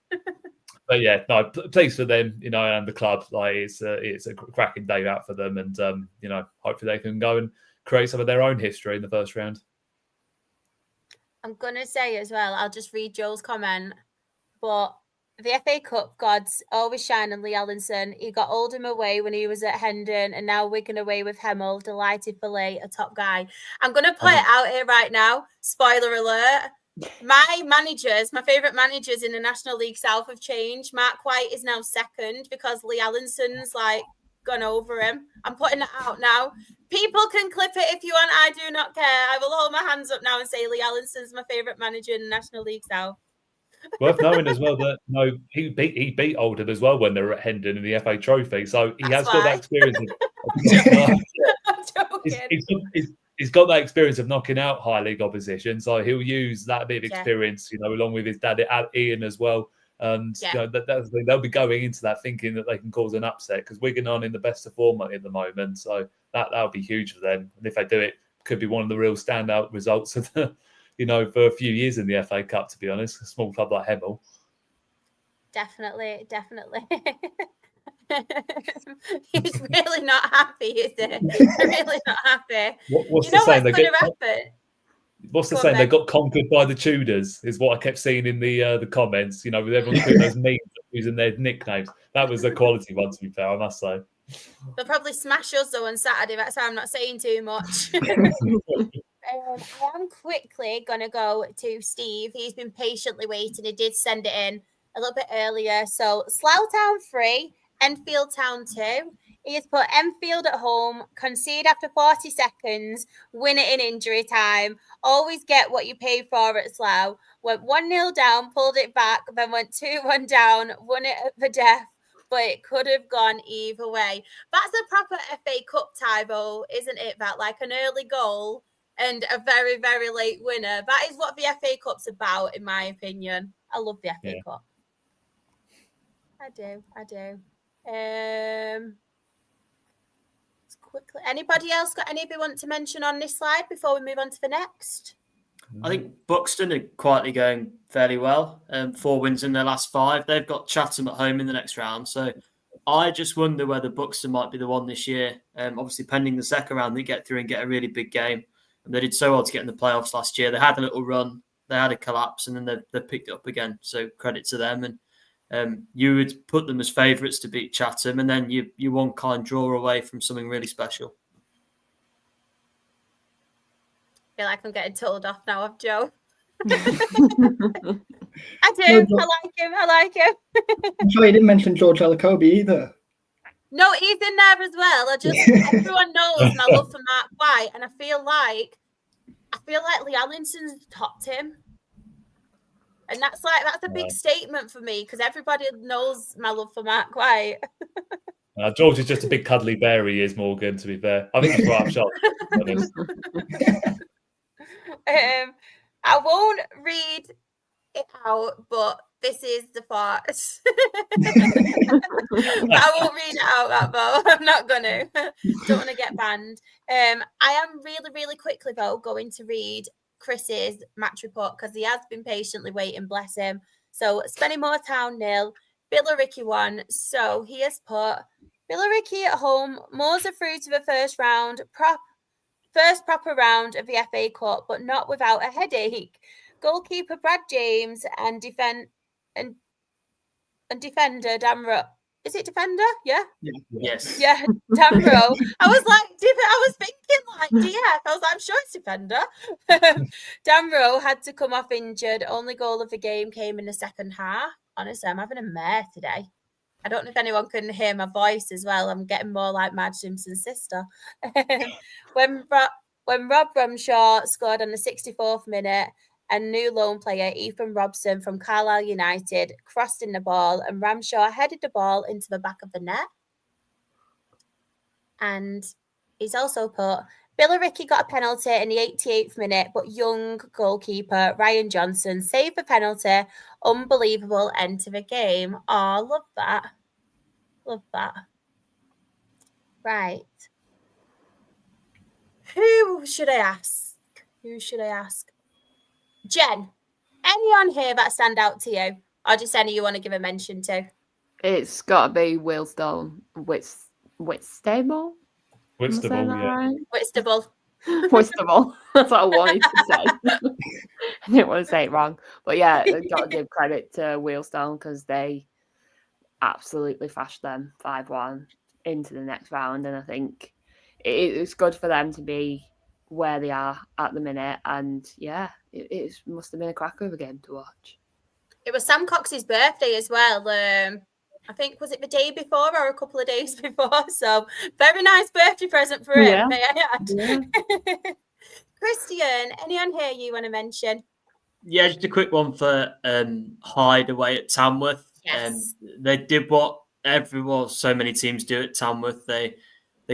But yeah, no, pleased for them, you know, and the club. Like, it's a cracking day out for them, and you know, hopefully they can go and create some of their own history in the first round. I'm gonna say as well, I'll just read Joel's comment, but the FA Cup gods always shine on Lee Allinson. He got Oldham away when he was at Hendon, and now Wigan away with Hemel. Delighted for Lee, a top guy. I'm going to put it out here right now. Spoiler alert. My favourite managers in the National League South have changed. Mark White is now second because Lee Allinson's like gone over him. I'm putting it out now. People can clip it if you want. I do not care. I will hold my hands up now and say Lee Allinson's my favourite manager in the National League South. Worth knowing as well that he beat Oldham as well when they were at Hendon in the FA Trophy, so he has got that experience. He's got that experience of knocking out high league opposition, so he'll use that bit of experience, you know, along with his dad Ian as well. And you know, they'll be going into that thinking that they can cause an upset, because Wigan aren't in the best of form at the moment, so that'll be huge for them. And if they do it, could be one of the real standout results of the, you know, for a few years in the FA Cup, to be honest. A small club like Hemel. Definitely. He's really not happy, is he? Really not happy. What's the saying? What's going to happen? What's the saying? They got conquered by the Tudors, is what I kept seeing in the comments. You know, with everyone putting those memes using their nicknames. That was a quality one, to be fair, I must say. They'll probably smash us though on Saturday. That's why I'm not saying too much. I am quickly going to go to Steve. He's been patiently waiting. He did send it in a little bit earlier. So Slough Town 3, Enfield Town 2. He has put Enfield at home, concede after 40 seconds, win it in injury time. Always get what you pay for at Slough. Went 1-0 down, pulled it back, then went 2-1 down, won it at the death. But it could have gone either way. That's a proper FA Cup tie, though, isn't it? That like an early goal and a very, very late winner. That is what the FA Cup's about, in my opinion. I love the FA Cup. I do. Quickly, anybody else got anything want to mention on this slide before we move on to the next? I think Buxton are quietly going fairly well. 4 wins in their last 5. They've got Chatham at home in the next round. So I just wonder whether Buxton might be the one this year. Obviously, pending the second round, they get through and get a really big game. And they did so well to get in the playoffs last year. They had a little run, they had a collapse, and then they picked it up again. So credit to them. And you would put them as favourites to beat Chatham, and then you one kind draw away from something really special. I feel like I'm getting told off now of Joe. I do. I like him. I'm sure you didn't mention George Ellacobi either. No, he's in there as well. Everyone knows my love for Mark White, and I feel like Lee Allinson's topped him. And that's a big statement for me because everybody knows my love for Mark White. George is just a big cuddly bear, he is, Morgan, to be fair. I think he's right up shot. I won't read it out, but this is the part. I won't read it out, that though. I'm not gonna. Don't want to get banned. I am really, really quickly though going to read Chris's match report because he has been patiently waiting, bless him. So Spennymoor Town 0, Billericay 1. So he has put Billericay at home, Moors are through to the first round, first proper round of the FA Cup, but not without a headache. Goalkeeper Brad James and defender Dan Rowe. Is it defender? Yeah. Yes. Yeah, Dan Rowe. I was thinking like DF. I was like, I'm sure it's defender. Dan Rowe had to come off injured. Only goal of the game came in the second half. Honestly, I'm having a mare today. I don't know if anyone can hear my voice as well. I'm getting more like Madge Simpson's sister. When Rob Rumshaw scored on the 64th minute, and new loan player Ethan Robson from Carlisle United crossed in the ball, and Ramshaw headed the ball into the back of the net. And he's also put, Billericay got a penalty in the 88th minute, but young goalkeeper Ryan Johnson saved the penalty. Unbelievable end to the game. Oh, love that. Love that. Right. Who should I ask? Jen, any on here that stand out to you? Or just any you want to give a mention to? It's got to be Wheelstone. Whitstable? Whitstable, yeah. Whitstable. That's what I wanted to say. I didn't want to say it wrong. But yeah, I've got to give credit to Wheelstone because they absolutely fashed them 5-1 into the next round. And I think it's good for them to be where they are at the minute. And yeah, it must have been a cracker of a game to watch. It was Sam Cox's birthday as well. I think, was it the day before or a couple of days before? So very nice birthday present for him. Yeah. Yeah. Christian, any on here you want to mention? Yeah, just a quick one for Hyde away at Tamworth. Yes. They did what so many teams do at Tamworth. They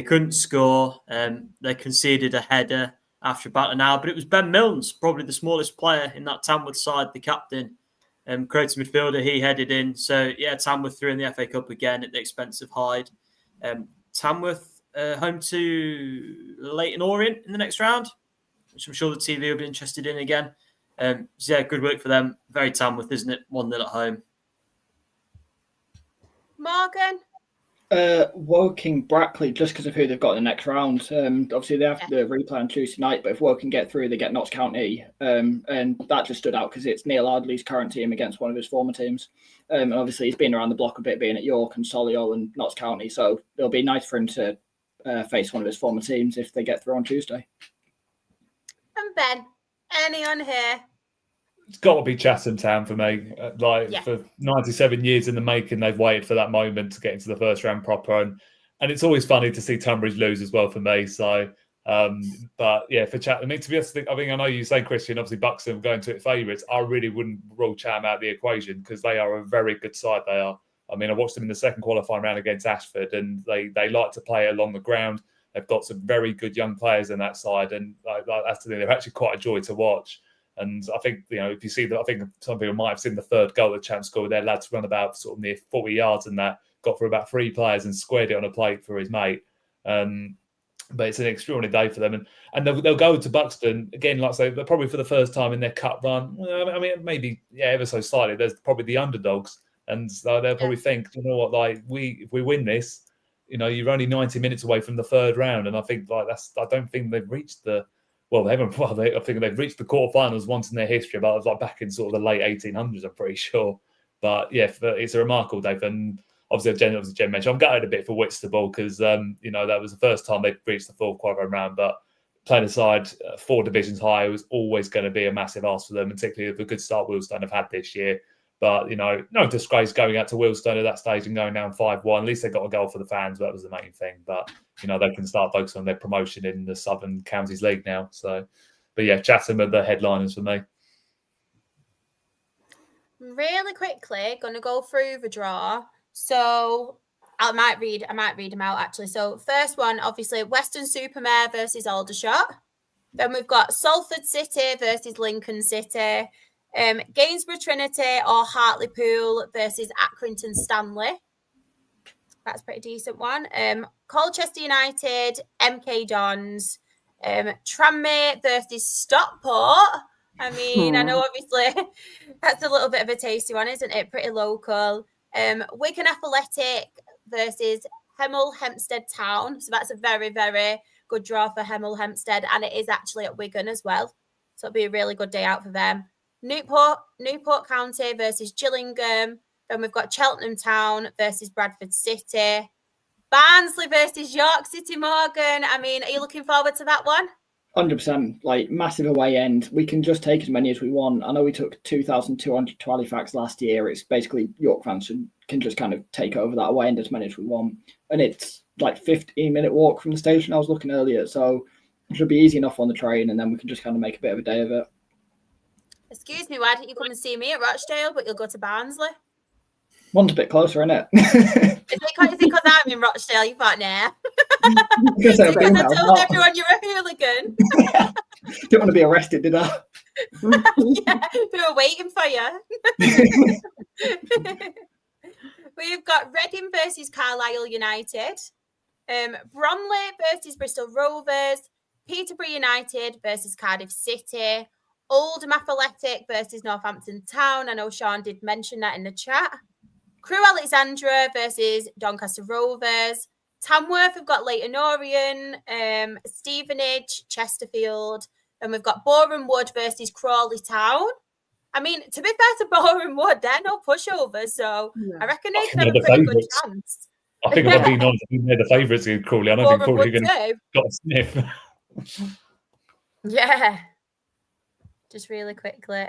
couldn't score. They conceded a header after about an hour, but it was Ben Milnes, probably the smallest player in that Tamworth side, the captain. Creative midfielder, he headed in. So, yeah, Tamworth through in the FA Cup again at the expense of Hyde. Tamworth home to Leyton Orient in the next round, which I'm sure the TV will be interested in again. So, yeah, good work for them. Very Tamworth, isn't it? 1-0 at home. Morgan? Woking Brackley, just because of who they've got in the next round. Obviously, they have the replay on Tuesday night, but if Woking get through, they get Notts County. And that just stood out because it's Neil Ardley's current team against one of his former teams. And obviously, he's been around the block a bit, being at York and Solihull and Notts County. So it'll be nice for him to face one of his former teams if they get through on Tuesday. And Ben, any on here? It's got to be Chatham Town for me. For 97 years in the making, they've waited for that moment to get into the first round proper. And it's always funny to see Tunbridge lose as well for me. So, but yeah, for Chatham, I mean, to be honest, I know you say, Christian, obviously Buxton going to it favourites. I really wouldn't rule Chatham out of the equation because they are a very good side. They are. I mean, I watched them in the second qualifying round against Ashford and they like to play along the ground. They've got some very good young players in that side. And that's the thing, they're actually quite a joy to watch. And I think, if you see that, I think some people might have seen the third goal that Champ scored. Their lads run about sort of near 40 yards and that, got for about 3 players and squared it on a plate for his mate. But it's an extraordinary day for them, and they'll go to Buxton again. Like I say, probably for the first time in their cup run. I mean, maybe ever so slightly. There's probably the underdogs, and so they'll probably think, you know what, like if we win this, you're only 90 minutes away from the third round, and I think I don't think they've reached the. Well, they haven't. Well, I think they've reached the quarterfinals once in their history, but it was like back in sort of the late 1800s. I'm pretty sure. But yeah, it's a remarkable day, and obviously, Jen mentioned, I'm gutted a bit for Whitstable because, that was the first time they'd reached the full qualifying round. But playing aside, 4 divisions higher was always going to be a massive ask for them, particularly with the good start Wealdstone have had this year. But, no disgrace going out to Wealdstone at that stage and going down 5-1. At least they got a goal for the fans. That was the main thing. But, they can start focusing on their promotion in the Southern Counties League now. So, but yeah, Chatham are the headliners for me. Really quickly, going to go through the draw. So I might read them out actually. So first one, obviously, Weston-super-Mare versus Aldershot. Then we've got Salford City versus Lincoln City. Gainsborough Trinity or Hartlepool versus Accrington Stanley. That's a pretty decent one. Colchester United, MK Dons. Tranmere versus Stockport. I mean, I know obviously that's a little bit of a tasty one, isn't it? Pretty local. Wigan Athletic versus Hemel Hempstead Town. So that's a very, very good draw for Hemel Hempstead. And it is actually at Wigan as well. So it'll be a really good day out for them. Newport County versus Gillingham. Then we've got Cheltenham Town versus Bradford City. Barnsley versus York City, Morgan. I mean, are you looking forward to that one? 100%, like massive away end. We can just take as many as we want. I know we took 2,200 to Halifax last year. It's basically York fans can just kind of take over that away end as many as we want. And it's like 15-minute walk from the station I was looking earlier. So it should be easy enough on the train, and then we can just kind of make a bit of a day of it. Excuse me, why don't you come and see me at Rochdale, but you'll go to Barnsley? One's a bit closer, isn't it? Is it because I'm in Rochdale? You thought, nah. Because I told everyone you're a hooligan. Didn't want to be arrested, did I? Yeah, we were waiting for you. We've got Reading versus Carlisle United. Bromley versus Bristol Rovers. Peterborough United versus Cardiff City. Oldham Athletic versus Northampton Town. I know Sean did mention that in the chat. Crewe Alexandra versus Doncaster Rovers. Tamworth, we've got Leyton Orient, Stevenage, Chesterfield. And we've got Boreham Wood versus Crawley Town. I mean, to be fair to Boreham Wood, they're no pushovers, so I reckon they can have a pretty good chance. I think if I'm being honest, they're the favourites in Crawley. I don't think Crawley are going to got a sniff. Yeah. Just really quickly.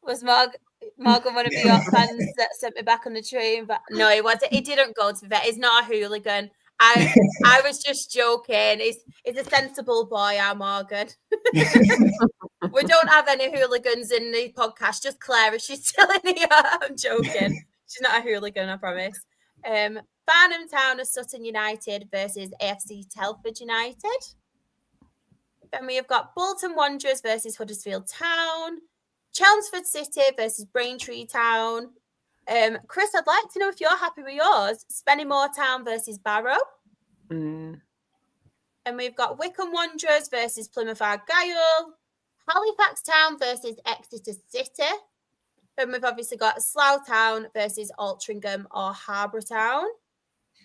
Was Morgan one of your fans that sent me back on the train? But no, it wasn't. He didn't go to vet. He's not a hooligan. I was just joking. He's a sensible boy, our Morgan. We don't have any hooligans in the podcast. Just Clara. She's still in here. I'm joking. She's not a hooligan, I promise. Farnham Town of Sutton United versus AFC Telford United. Then we have got Bolton Wanderers versus Huddersfield Town. Chelmsford City versus Braintree Town. Chris, I'd like to know if you're happy with yours. Spennymoor Town versus Barrow. And we've got Wycombe Wanderers versus Plymouth Argyle. Halifax Town versus Exeter City. Then we've obviously got Slough Town versus Altrincham or Harbour Town.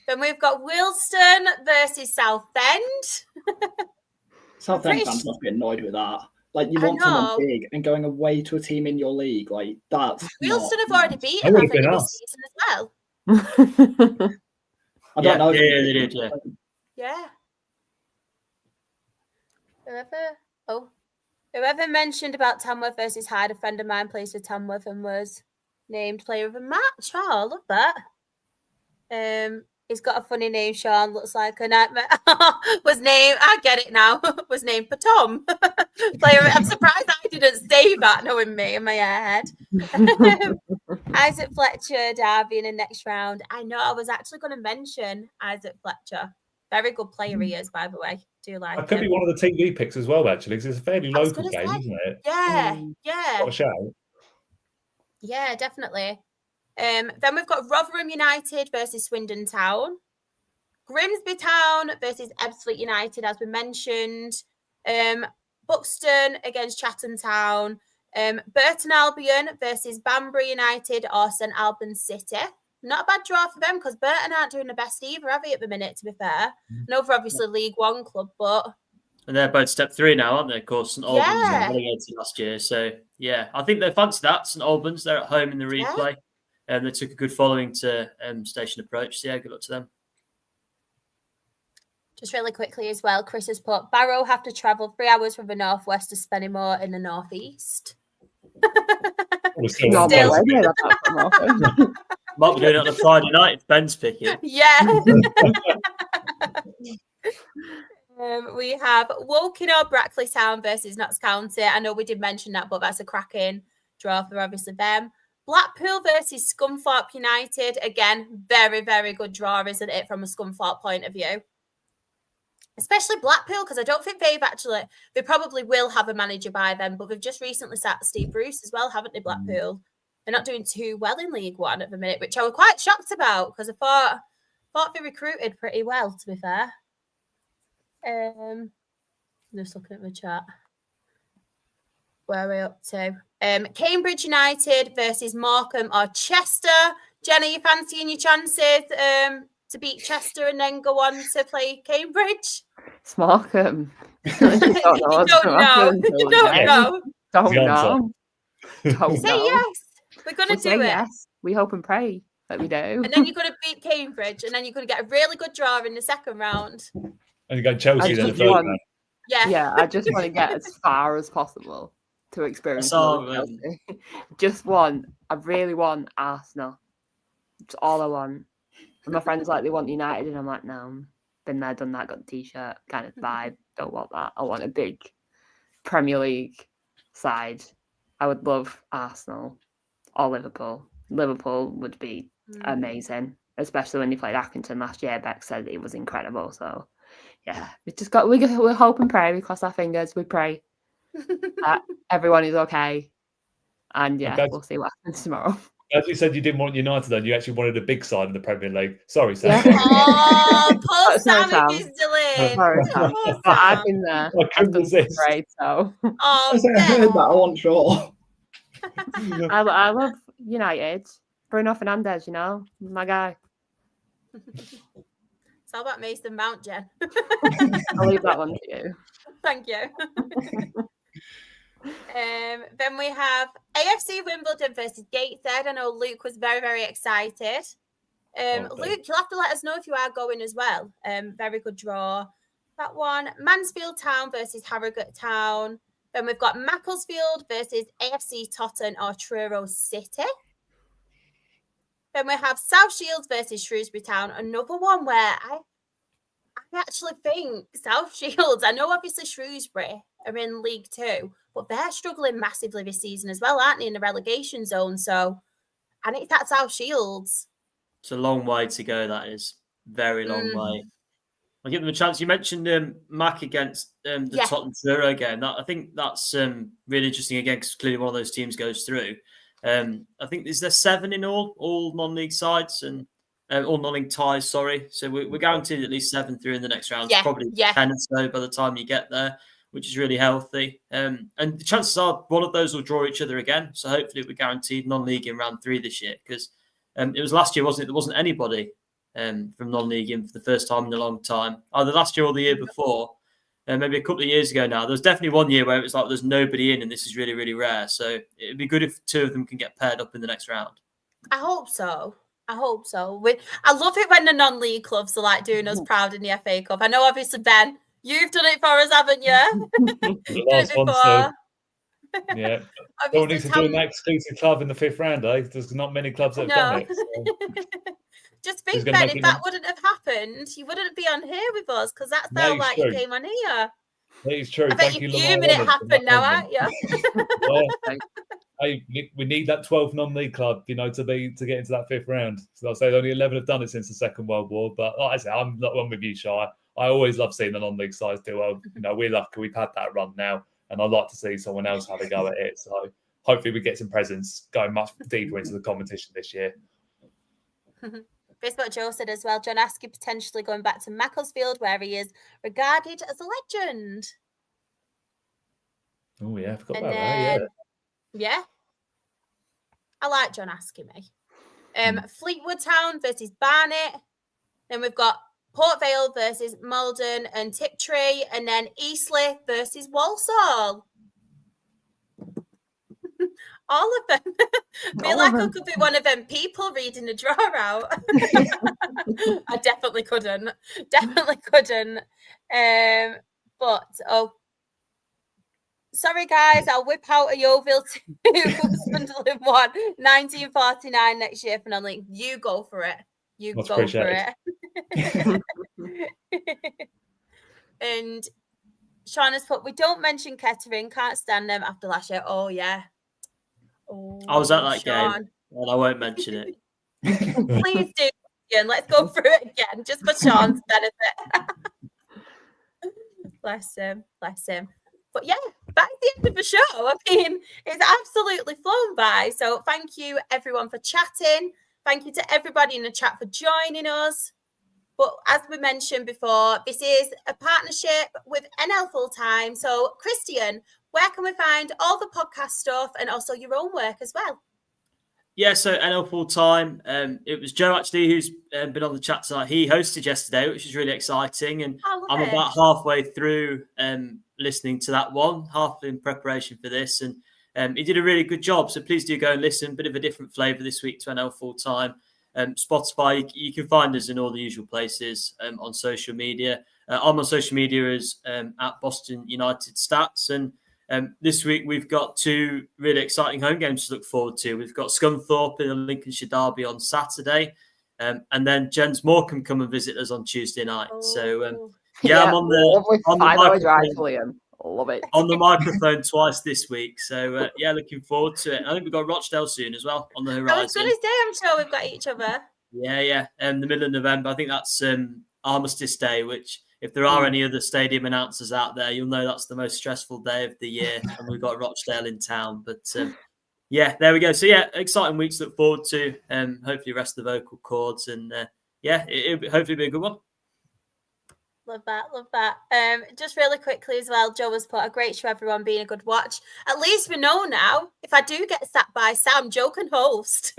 Then we've got Wealdstone versus Southend. Southend fans must be annoyed with that. Like, you want someone big and going away to a team in your league, like that's. Wealdstone have already beaten us this season as well. I don't know. Yeah, they did. Yeah. Whoever mentioned about Tamworth versus Hyde, a friend of mine plays for Tamworth and was named player of the match. Oh, I love that. He's got a funny name, Sean. Looks like a nightmare. Was named, I get it now. Was named for Tom. Player. I'm surprised I didn't say that, knowing me in my head. Isaac Fletcher, Derby in the next round. I know I was actually going to mention Isaac Fletcher. Very good player he is, by the way. Do like that could be one of the TV picks as well, actually, because it's a fairly local game, isn't it? Yeah, yeah. Got a shout. Yeah, definitely. Then we've got Rotherham United versus Swindon Town. Grimsby Town versus Ebbsfleet United, as we mentioned. Buxton against Chatham Town. Burton Albion versus Banbury United or St Albans City. Not a bad draw for them because Burton aren't doing the best either, have they, at the minute, to be fair? I know they're obviously League One club, but... And they're both Step 3 now, aren't they? Of course, St Albans were relegated last year. So, yeah, I think they fancy that. St Albans, they're at home in the replay. And they took a good following to Station Approach. So, yeah, good luck to them. Just really quickly as well, Chris has put, Barrow have to travel 3 hours from the northwest to Spennymoor in the northeast. Still. Might be doing it on a Friday night if Ben's picking. Yeah. We have Woking or Brackley Town versus Notts County. I know we did mention that, but that's a cracking draw for obviously them. Blackpool versus Scunthorpe United. Again, very, very good draw, isn't it, from a Scunthorpe point of view? Especially Blackpool, because I don't think they probably will have a manager by then, but they've just recently sacked Steve Bruce as well, haven't they, Blackpool? They're not doing too well in League One at the minute, which I was quite shocked about because I thought they recruited pretty well, to be fair. Just looking at the chat. Where are we up to? Cambridge United versus Morecambe or Chester. Jenny, you fancying your chances to beat Chester and then go on to play Cambridge? It's Morecambe. You don't know. Say yes. We're going to do it. Yes. We hope and pray that we do. And then you're going to beat Cambridge and then you're going to get a really good draw in the second round. And you go Chelsea then the third round. Yeah, I just want to get as far as possible to experience Chelsea. I really want Arsenal. It's all I want. And my friends they want United, and I'm like, no, been there, done that, got the t-shirt kind of vibe. Don't want that. I want a big Premier League side. I would love Arsenal or Liverpool. Liverpool would be amazing, especially when you played Accrington last year. Beck said it was incredible. So, yeah, we hope and pray. We cross our fingers. We pray that everyone is okay. And we'll see what happens tomorrow. As you said, you didn't want United, then you actually wanted a big side in the Premier League. Sorry, Sam. Yeah. Oh, poor Sam is delayed. Sorry, Sam. But I've been there. I couldn't resist. Great, so. I heard that. I wasn't sure. I love United. Bruno Fernandes, my guy. It's all about Mason Mount, Jen. I'll leave that one to you. Thank you. Then we have AFC Wimbledon versus Gateshead. I know Luke was very, very excited. Luke, you'll have to let us know if you are going as well. Very good draw. That one. Mansfield Town versus Harrogate Town. Then we've got Macclesfield versus AFC Totton or Truro City. Then we have South Shields versus Shrewsbury Town. Another one where I actually think South Shields, I know obviously Shrewsbury are in League Two, but they're struggling massively this season as well, aren't they, in the relegation zone? So I think that's South Shields. It's a long way to go, that is. Very long way. I'll give them a chance. You mentioned Mac against the Tottenham Truro game. I think that's really interesting again because clearly one of those teams goes through. I think is there 7 in all non-league sides and all non-league ties, sorry. So we're guaranteed at least 7 through in the next round. Probably 10 or so by the time you get there, which is really healthy. And the chances are one of those will draw each other again. So hopefully we're guaranteed non-league in round 3 this year because it was last year, wasn't it? There wasn't anybody from non-league in for the first time in a long time. Either last year or the year before. Maybe a couple of years ago now. There was definitely one year where it was like there's nobody in and this is really, really rare. So it'd be good if 2 of them can get paired up in the next round. I hope so. I love it when the non-league clubs are doing us proud in the FA Cup. I know obviously, Ben, you've done it for us, haven't you? The last one, so. Yeah. Don't need to do an exclusive club in the 5th round, eh? There's not many clubs that have done it. So. Just think, Ben, if that wouldn't have happened, you wouldn't be on here with us because that's how you came on here. That is true. I bet you're fuming it happened now, aren't you? Hey, we need that 12th non-league club, to get into that 5th round. So I'll say only 11 have done it since the Second World War. But like I say, I'm not one with you, Shai. I always love seeing the non-league sides do well. We're lucky we've had that run now, and I'd like to see someone else have a go at it. So hopefully we get some presence going much deeper into the competition this year. This is what Joe said as well. John Askey potentially going back to Macclesfield, where he is regarded as a legend. Oh yeah, I forgot And about that. yeah, I like John Askey, me. Fleetwood Town versus Barnet. Then we've got Port Vale versus Malden and Tiptree, and then Eastleigh versus Walsall. All of them. Feel like I could be one of them people reading the draw out. I definitely couldn't. But sorry guys, I'll whip out a Yeovil 2, Sunderland 1, 1949 next year for non-league. You go for it. You Much go appreciated. for it. And Sean has put, we don't mention Kettering, can't stand them after last year. Oh yeah. Oh, I was at that Sean. game, and I won't mention it. Please do. Ian. Let's go through it again, just for Sean's benefit. Bless him. But yeah, that's the end of the show. I mean, it's absolutely flown by. So thank you everyone for chatting. Thank you to everybody in the chat for joining us. But as we mentioned before, this is a partnership with NL Fulltime. So Christian, where can we find all the podcast stuff and also your own work as well? Yeah, so NL Fulltime. It was Joe actually who's been on the chat tonight. He hosted yesterday, which is really exciting. And I'm about halfway through listening to that one, half in preparation for this. And he did a really good job. So please do go and listen. Bit of a different flavour this week to NL Fulltime. Spotify, you can find us in all the usual places on social media. I'm on social media as at Boston United Stats. And this week we've got 2 really exciting home games to look forward to. We've got Scunthorpe in the Lincolnshire Derby on Saturday. And then Jens Morecambe come and visit us on Tuesday night. So I'm on the microphone. Love it. On the microphone twice this week. So looking forward to it. I think we've got Rochdale soon as well on the horizon. I was going to say, I'm sure we've got each other. Yeah. The middle of November. I think that's Armistice Day, which if there are any other stadium announcers out there, you'll know that's the most stressful day of the year. And we've got Rochdale in town. But there we go. So exciting weeks to look forward to. Hopefully rest the vocal cords and it'll hopefully be a good one. Love that. Just really quickly as well, Joe has put a great show, everyone being a good watch. At least we know now, if I do get sat by Sam, Joe can host.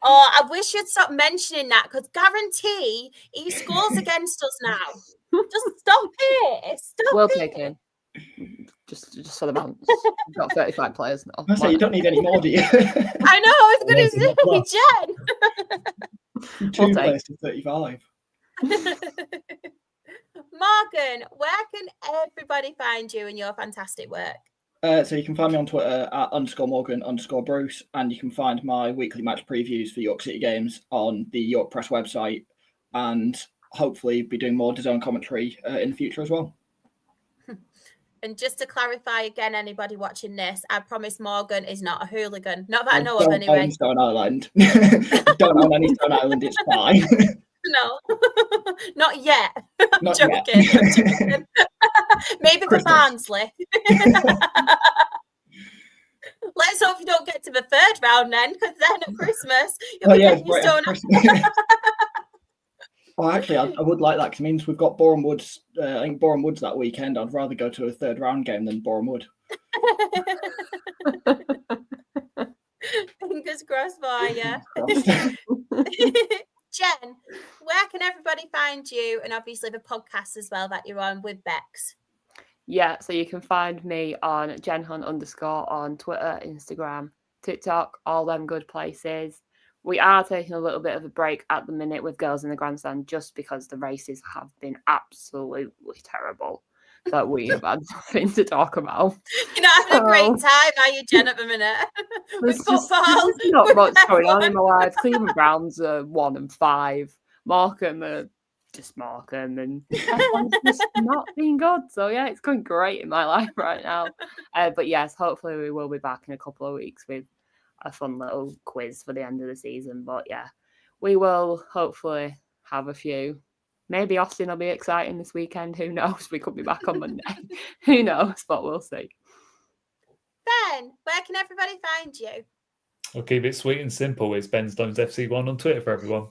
Oh, I wish you'd stop mentioning that, because guarantee he scores against us now. Just stop it. We'll take him. Just for the bounce. We've got 35 players now. I say you don't need any more, do you? I know, I was going to say, Jen. 2 players to 35. Morgan, where can everybody find you and your fantastic work? So you can find me on Twitter at _Morgan_Bruce, and you can find my weekly match previews for York City games on the York Press website, and hopefully be doing more DAZN commentary in the future as well. And just to clarify again, anybody watching this, I promise Morgan is not a hooligan. Not that I know of anyway. Own Stone Island. Don't own any Stone Island, it's fine. No, not yet. Not joking. Yet. Maybe for Barnsley. Let's hope you don't get to the 3rd round then, because then at Christmas, you'll be getting your Stone Island. Well, actually, I would like that, because it means we've got Boreham Woods. I think Boreham Woods that weekend. I'd rather go to a 3rd round game than Boreham Wood. Fingers crossed for you. Jen, where can everybody find you? And obviously the podcast as well that you're on with Bex. Yeah, so you can find me on JenHunt_ on Twitter, Instagram, TikTok, all them good places. We are taking a little bit of a break at the minute with Girls in the Grandstand, just because the races have been absolutely terrible. That we have had nothing to talk about. You're not having a great time, are you, Jen, at the minute? With football. There's not much going on in my life. Cleveland Browns are 1 and 5. Markham are just Markham, and everyone's just not being good. So yeah, it's going great in my life right now. But yes, hopefully we will be back in a couple of weeks with a fun little quiz for the end of the season. But yeah, we will hopefully have a few. Maybe Austin will be exciting this weekend. Who knows? We could be back on Monday. Who knows? But we'll see. Ben, where can everybody find you? I'll keep it sweet and simple. It's Ben Stones FC1 on Twitter for everyone.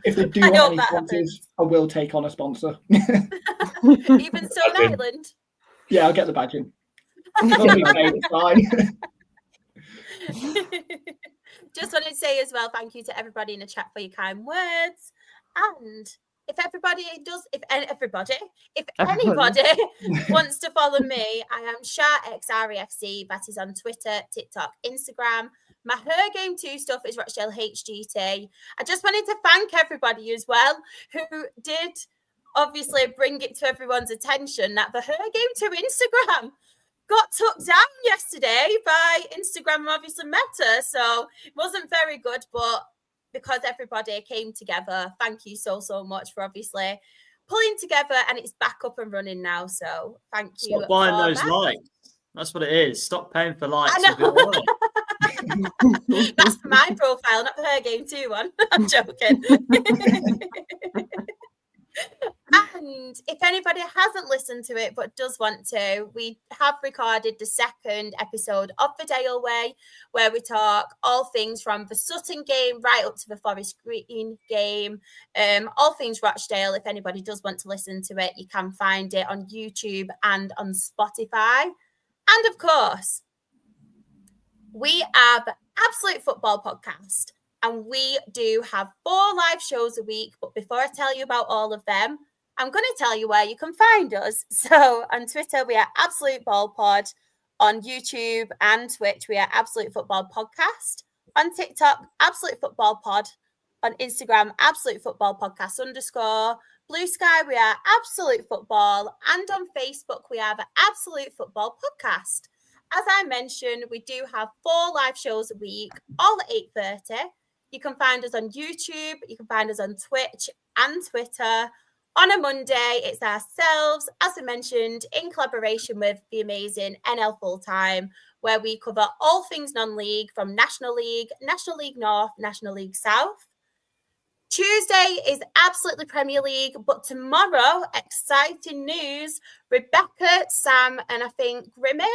If they do I want hope any that sponsors, happens. I will take on a sponsor. Even Stone Badging. Island. Yeah, I'll get the badging. Don't be paid, it's fine. Just wanted to say as well, thank you to everybody in the chat for your kind words. And if anybody wants to follow me, I am SharXREFC. That is on Twitter, TikTok, Instagram. My Her Game 2 stuff is Rochdale HGT. I just wanted to thank everybody as well who did obviously bring it to everyone's attention that the Her Game 2 Instagram got took down yesterday by Instagram and obviously Meta. So it wasn't very good, but because everybody came together, thank you so much for obviously pulling together, and it's back up and running now. So thank you. Stop buying for those that. likes. That's what it is. Stop paying for likes. I know. You'll be all right. That's for my profile, not for Her Game 2 one. I'm joking. And if anybody hasn't listened to it but does want to, we have recorded the second episode of the Dale Way, where we talk all things from the Sutton game right up to the Forest Green game, all things Rochdale. If anybody does want to listen to it, you can find it on YouTube and on Spotify. And of course, we have Absolute Football Podcast, and we do have 4 live shows a week. But before I tell you about all of them, I'm going to tell you where you can find us. So on Twitter, we are Absolute Ball Pod. On YouTube and Twitch, we are Absolute Football Podcast. On TikTok, Absolute Football Pod. On Instagram, Absolute Football Podcast _ Blue Sky, we are Absolute Football. And on Facebook, we have Absolute Football Podcast. As I mentioned, we do have 4 live shows a week, all at 8:30. You can find us on YouTube. You can find us on Twitch and Twitter. On a Monday, it's ourselves, as I mentioned, in collaboration with the amazing NL Fulltime, where we cover all things non-league from National League North, National League South. Tuesday is absolutely Premier League, but tomorrow, exciting news, Rebecca, Sam, and I think Grimmy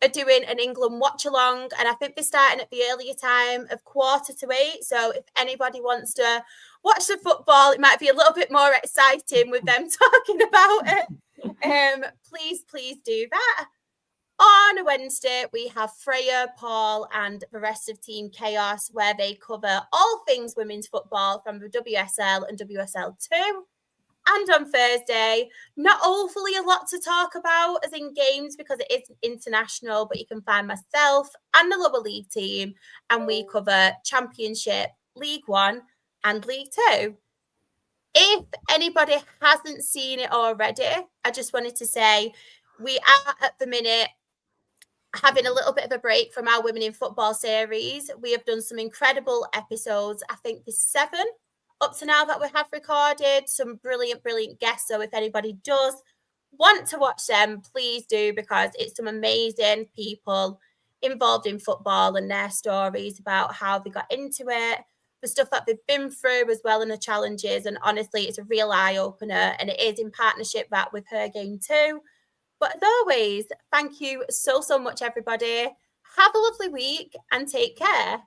are doing an England watch along, and I think they're starting at the earlier time of 7:45. So if anybody wants to watch the football, it might be a little bit more exciting with them talking about it. Please do that. On a Wednesday, we have Freya, Paul, and the rest of Team Chaos, where they cover all things women's football from the WSL and WSL2. And on Thursday, not awfully a lot to talk about as in games because it is international, but you can find myself and the lower league team, and we cover Championship, League One and League Two. If anybody hasn't seen it already, I just wanted to say we are at the minute having a little bit of a break from our Women in Football series. We have done some incredible episodes. I think there's 7 up to now that we have recorded, some brilliant guests. So if anybody does want to watch them, please do, because it's some amazing people involved in football and their stories about how they got into it, the stuff that they've been through as well, and the challenges. And honestly, it's a real eye-opener, and it is in partnership that with Her Game 2. But as always, thank you so much, everybody. Have a lovely week and take care.